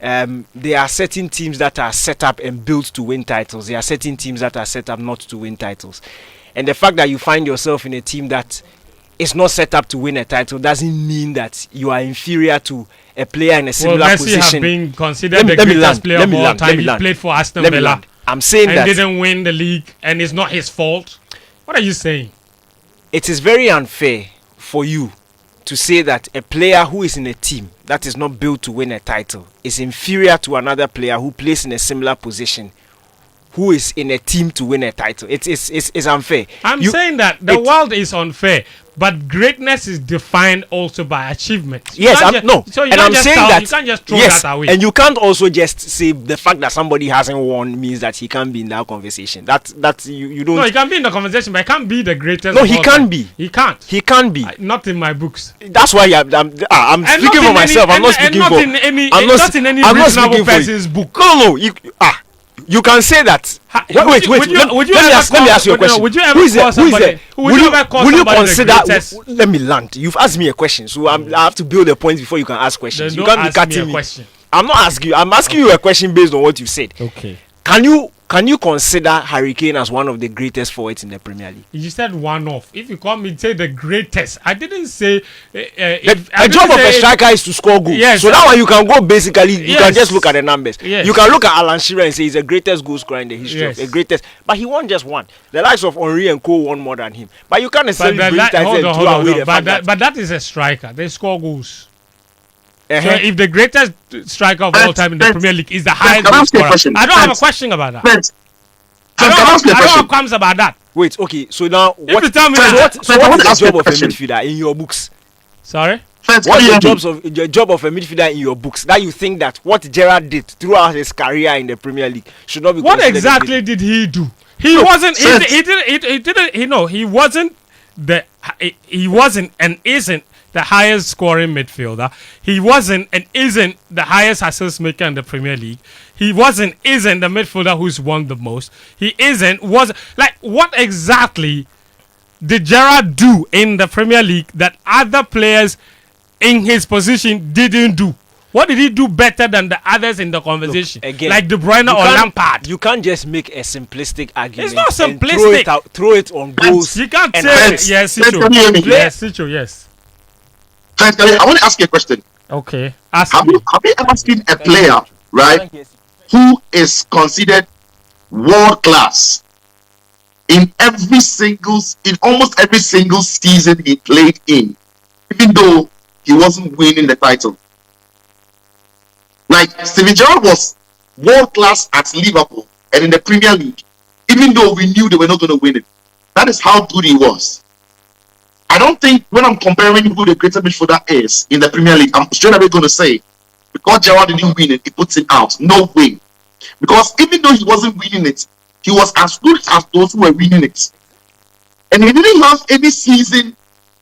There are certain teams that are set up and built to win titles. There are certain teams that are set up not to win titles. And the fact that you find yourself in a team that is not set up to win a title doesn't mean that you are inferior to a player in a similar
Messi
position.
have been considered the greatest player of all time. He played for Aston Villa.
I'm saying
and
that
didn't win the league, and it's not his fault. What are you saying?
it is very unfair for you to say that a player who is in a team that is not built to win a title is inferior to another player who plays in a similar position who is in a team to win a title. It's unfair.
I'm saying that the world is unfair, but greatness is defined also by achievement.
Yes, I'm saying that
you can't just throw
yes,
that away.
and you can't also just say the fact that somebody hasn't won means that he can't be in that conversation. That you don't.
No, he can be in the conversation, but he can't be the greatest.
No,
of
he
all
can't
time.
be.
He can't.
He can't be.
Not in my books.
That's why I'm speaking for myself. I'm not speaking for.
Not in any reasonable person's book.
No, you can say that. Wait. Let me ask you a question.
Would you ever call somebody?
Would you consider? Let me land. You've asked me a question, so I have to build a point before you can ask questions.
Then
You can't be cutting me.
Question.
I'm not asking you. I'm asking you a question based on what you said.
Okay.
Can you consider Harry Kane as one of the greatest forwards in the Premier League?
You said one off. If you call me, say the greatest. I didn't say.
The job of a striker is to score goals.
Yes,
so that one you can go basically. You
yes.
can just look at the numbers.
Yes.
You can look at Alan Shearer and say he's the greatest goal scorer in the history.
Yes.
The greatest, but he won just one. The likes of Henry and Co won more than him. But you can't necessarily bring titles and throw away the fact that.
But that is a striker. They score goals.
Uh-huh.
So if the greatest striker of all time in the Premier League is the highest goal scorer, I don't have a question about that. I don't have comments about that.
Wait, okay. So now,
If you tell me
what is the job of a midfielder in your books?
Sorry?
What's the job of a midfielder in your books that you think that what Gerrard did throughout his career in the Premier League should not be
What
considered
exactly did he do? He wasn't and isn't the highest scoring midfielder. He wasn't and isn't the highest assist maker in the Premier League. He isn't the midfielder who's won the most. What exactly did Gerrard do in the Premier League that other players in his position didn't do? What did he do better than the others in the conversation?
Look, again,
like De Bruyne or Lampard?
You can't just make a simplistic argument.
It's not simplistic.
Throw it on goals.
You can't
and
say
assists.
yes,
Can you hear me?
yes, Sicho, yes.
Friends, I want to ask you a question.
Okay, ask
Have
me.
you ever seen a player, right, who is considered world class in almost every single season he played in, even though he wasn't winning the title? Like Steven Gerrard was world class at Liverpool and in the Premier League, even though we knew they were not going to win it. That is how good he was. I don't think when I'm comparing who the greatest midfielder is in the Premier League, I'm straight away going to say because Gerrard didn't win it, he puts it out. No way. Because even though he wasn't winning it, he was as good as those who were winning it. And he didn't have any season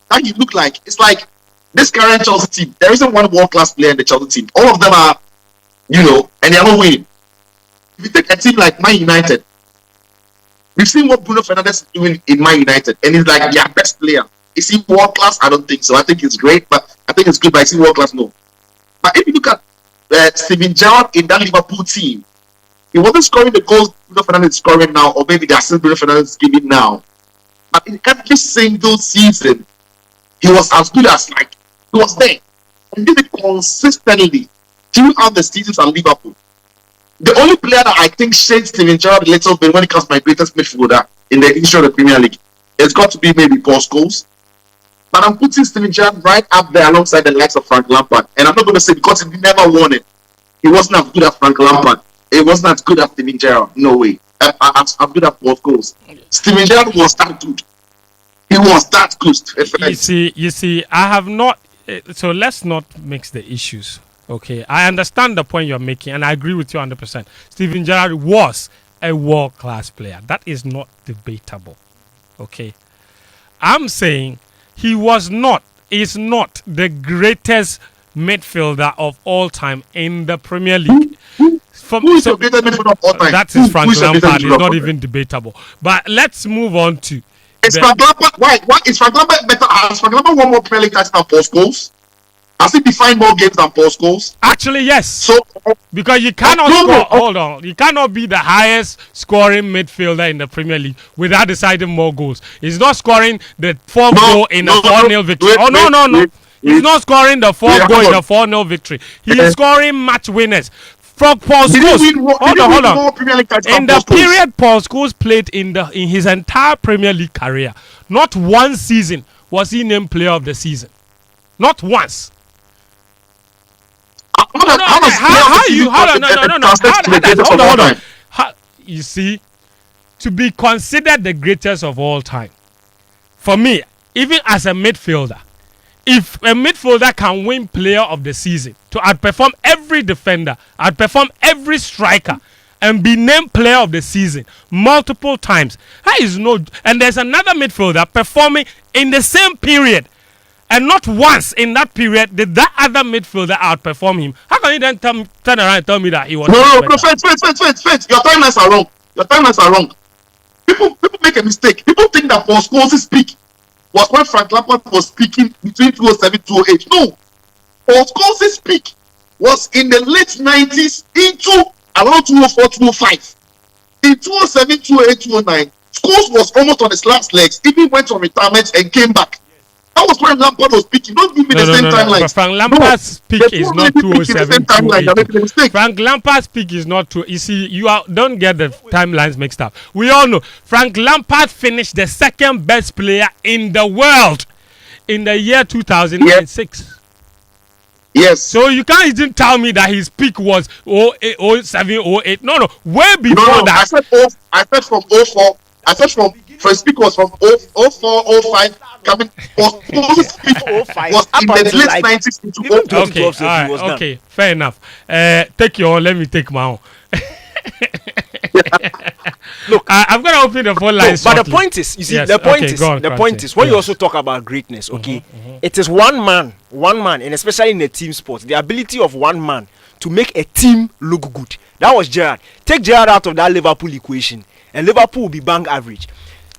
that he looked like. It's like this current Chelsea team. There isn't one world-class player in the Chelsea team. All of them are, and they are not winning. If you take a team like Man United, we've seen what Bruno Fernandes is doing in Man United, and he's like their best player. Is he world-class? I don't think so. I think it's great, but I think it's good, but is he world-class? No. But if you look at Steven Gerrard in that Liverpool team, he wasn't scoring the goals Bruno Fernandes is scoring now, or maybe the assist Bruno Fernandes is giving now. But in every single season, he was as good as he was there. And did it consistently throughout the seasons at Liverpool. The only player that I think shades Steven Gerrard a little bit when it comes to my greatest midfielder in the history of the Premier League, it's got to be maybe Paul Scholes. But I'm putting Steven Gerrard right up there alongside the likes of Frank Lampard. And I'm not going to say because he never won it, he wasn't as good as Frank Lampard. It wasn't as good as Steven Gerrard. No way. I'm good at Paul Scholes. Steven Gerrard was that good. He was that good.
You see, I have not. So let's not mix the issues. Okay, I understand the point you're making, and I agree with you 100%. Steven Gerrard was a world-class player. That is not debatable. Okay, I'm saying he is not the greatest midfielder of all time in the Premier League.
Who is the greatest midfielder of all time?
That is Frank Lampard. It's not even debatable. But let's move on to.
Is Frank Lampard? Why is Frank Lampard better? Has Frank Lampard won more Premier League titles than Paul Scholes? Has he defined more games than Paul Scholes?
Actually, yes.
So
because you cannot score. Hold on, you cannot be the highest scoring midfielder in the Premier League without deciding more goals. He's not scoring the fourth goal in a 4-0 victory. No. He's not scoring the fourth goal in a 4-0 victory. He's scoring match winners. From Paul Scholes. Hold on. In the period Paul Scholes played in his entire Premier League career, not one season was he named Player of the Season. Not once. Hold on. You see, to be considered the greatest of all time, for me, even as a midfielder, if a midfielder can win Player of the Season, to outperform every defender, outperform every striker, and be named Player of the Season multiple times, that is no. And there's another midfielder performing in the same period, and not once in that period did that other midfielder outperform him. How can you then turn around and tell me that he was?
No, Fence. Your timelines are wrong. People make a mistake. People think that Paul Scholes' peak was when Frank Lampard was speaking between 2007 and 2008. No. Paul Scholes' peak was in the late 90s into around 2004, 2005. In 2007, 2008, 2009, Scholes was almost on his last legs, even went on retirement and came back. That was when Lampard was speaking. Don't give me the same timeline.
But Frank Lampard's peak is not 2007, 2008. Frank Lampard's peak is not true. You see, don't get the timelines mixed up. We all know Frank Lampard finished the second best player in the world in the year 2006.
Yes.
So you can't even tell me that his peak was 08, 07, 08. No. Way before that.
I said from 04. I said from first peak was from 04, 05. Coming was in the late 90s into 04.
Okay, fair enough. Take your own. Let me take my own. Look, I'm gonna open the phone lines.
But the point is, you see, the point is when you also talk about greatness, okay, it is one man, and especially in a team sport, the ability of one man to make a team look good. That was Gerrard. Take Gerrard out of that Liverpool equation, and Liverpool will be bang average.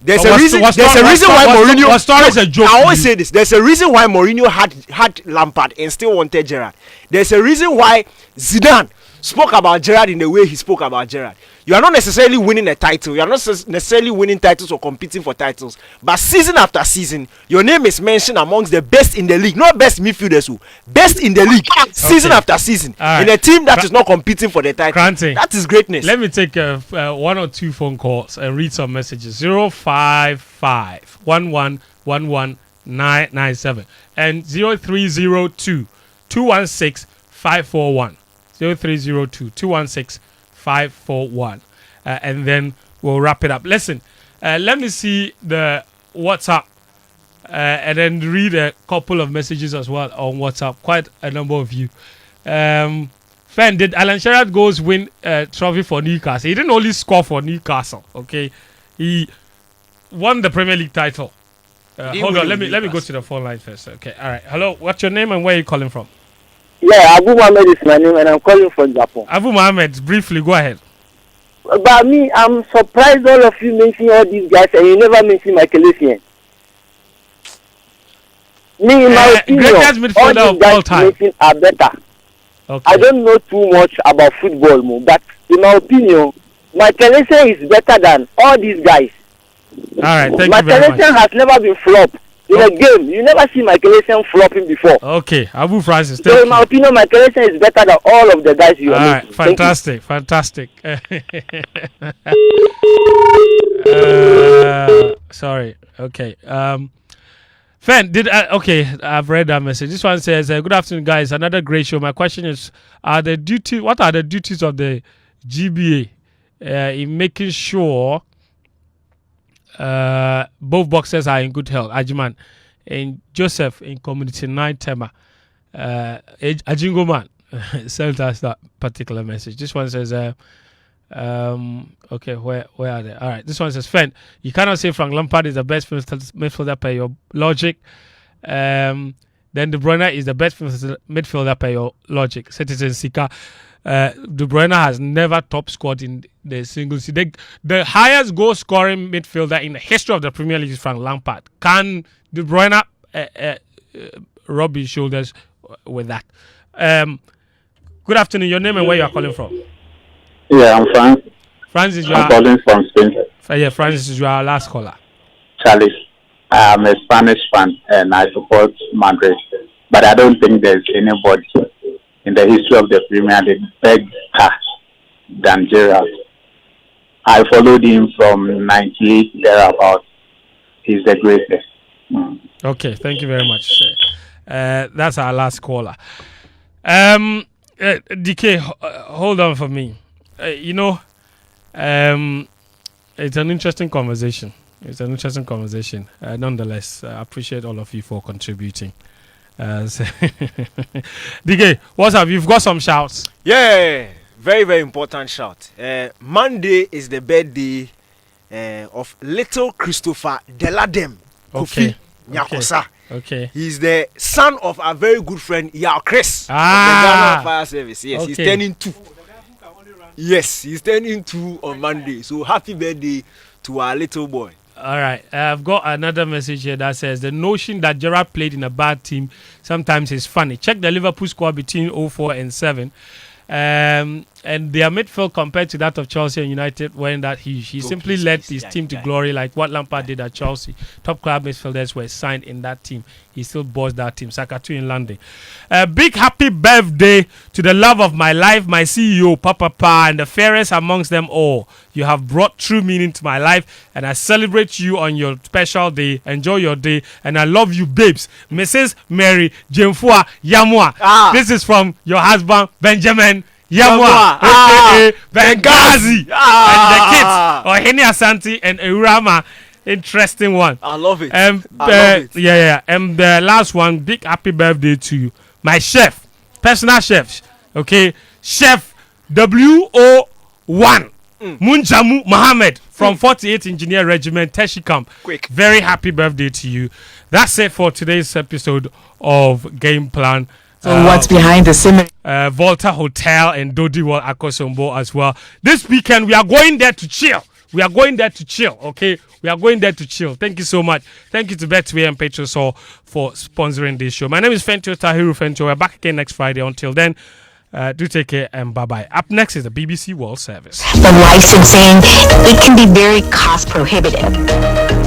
There's a reason why Mourinho.
Was Torres a joke?
I always say this. There's a reason why Mourinho had Lampard and still wanted Gerrard. There's a reason why Zidane spoke about Gerrard in the way he spoke about Gerrard. You are not necessarily winning a title. You are not necessarily winning titles or competing for titles. But season after season, your name is mentioned amongst the best in the league. Not best midfielders, who best in the league. Season after season. Right. In a team that is not competing for the title.
Granting.
That is greatness.
Let me take one or two phone calls and read some messages. 055 1111 997 and 0302 216 541. 0302 216 541. And then we'll wrap it up. Listen, let me see the WhatsApp and then read a couple of messages as well on WhatsApp. Quite a number of you. Fan, did Alan Shearer goes win a trophy for Newcastle? He didn't only score for Newcastle, okay? He won the Premier League title. Hold on, let me go to the phone line first. Okay, all right. Hello, what's your name and where are you calling from?
Yeah, Abu Mohammed is my name and I'm calling from Japan.
Abu Mohammed, briefly, go ahead.
But me, I'm surprised all of you mention all these guys and you never mention Michael Essien. Me, in my opinion, all these guys mentioned are better. Okay. I don't know too much about football, but in my opinion, Michael Essien is better than all these guys.
All right, thank you very much.
Michael Essien has never been flopped. In a game, you never see Michael Essien flopping before.
Okay, Abu Francis.
So in my opinion, Michael Essien is better than all of the guys you are.
All right, fantastic, fantastic. Sorry. Okay. Fen, okay, I've read that message. This one says, good afternoon, guys. Another great show. My question is, what are the duties of the GBA in making sure both boxers are in good health? Ajiman and Joseph in Community 9 Tema. Ajingo man sent us that particular message. This one says, okay, where are they? All right, this one says, Fen, you cannot say Frank Lampard is the best midfielder per your logic. Then De Bruyne is the best midfielder per your logic. Citizen Sika. De Bruyne has never top scored in the single season. The highest goal scoring midfielder in the history of the Premier League is Frank Lampard. Can De Bruyne rub his shoulders with that? Good afternoon. Your name and where you are calling from?
Yeah, I'm Frank.
Francis,
I'm calling from Spain.
Yeah, Francis is your last caller.
Charlie, I'm a Spanish fan and I support Madrid, but I don't think there's anybody in the history of the Premier League better than Gerrard. I followed him from 98 thereabout. He's the greatest.
Okay, thank you very much. That's our last caller. DK, hold on for me. It's an interesting conversation. Nonetheless, I appreciate all of you for contributing. DK, what's up? You've got some shouts.
Yeah, very, very important shout. Monday is the birthday of little Christopher Deladem Kofi Nyakosa.
Okay.
He's the son of a very good friend, Yao Chris, of the Ghana Fire Service. Yes, okay. He's turning 2. Yes, he's turning 2 on Monday. So happy birthday to our little boy.
All right. I've got another message here that says the notion that Gerrard played in a bad team sometimes is funny. Check the Liverpool squad between 04 and 7. And their midfield compared to that of Chelsea and United when that he simply led his team to glory like what Lampard did at Chelsea. Top club midfielders were signed in that team. He still bossed that team. Sakatu in London. Big happy birthday to the love of my life, my CEO, Papa, and the fairest amongst them all. You have brought true meaning to my life and I celebrate you on your special day. Enjoy your day and I love you, babes. Mrs. Mary Jemfua Yamwa. This is from your husband, Benjamin Yamwa, aka Benghazi, and the kids, Ohene Asante and Urama. Interesting one.
I love it.
I love it. Yeah. And the last one, big happy birthday to you, my chef, personal chef. Okay, Chef WO1 Munjamu Mohammed from 48th Engineer Regiment, Teshikam.
Quick.
Very happy birthday to you. That's it for today's episode of Game Plan.
So what's behind the scene?
Volta Hotel and Dodi World Akosombo as well. This weekend we are going there to chill. We are going there to chill, okay? We are going there to chill. Thank you so much. Thank you to Betway and Petrosol for sponsoring this show. My name is Fentio Tahiru Fentio. We're back again next Friday. Until then, do take care and bye-bye. Up next is the BBC World Service.
The licensing, it can be very cost prohibitive.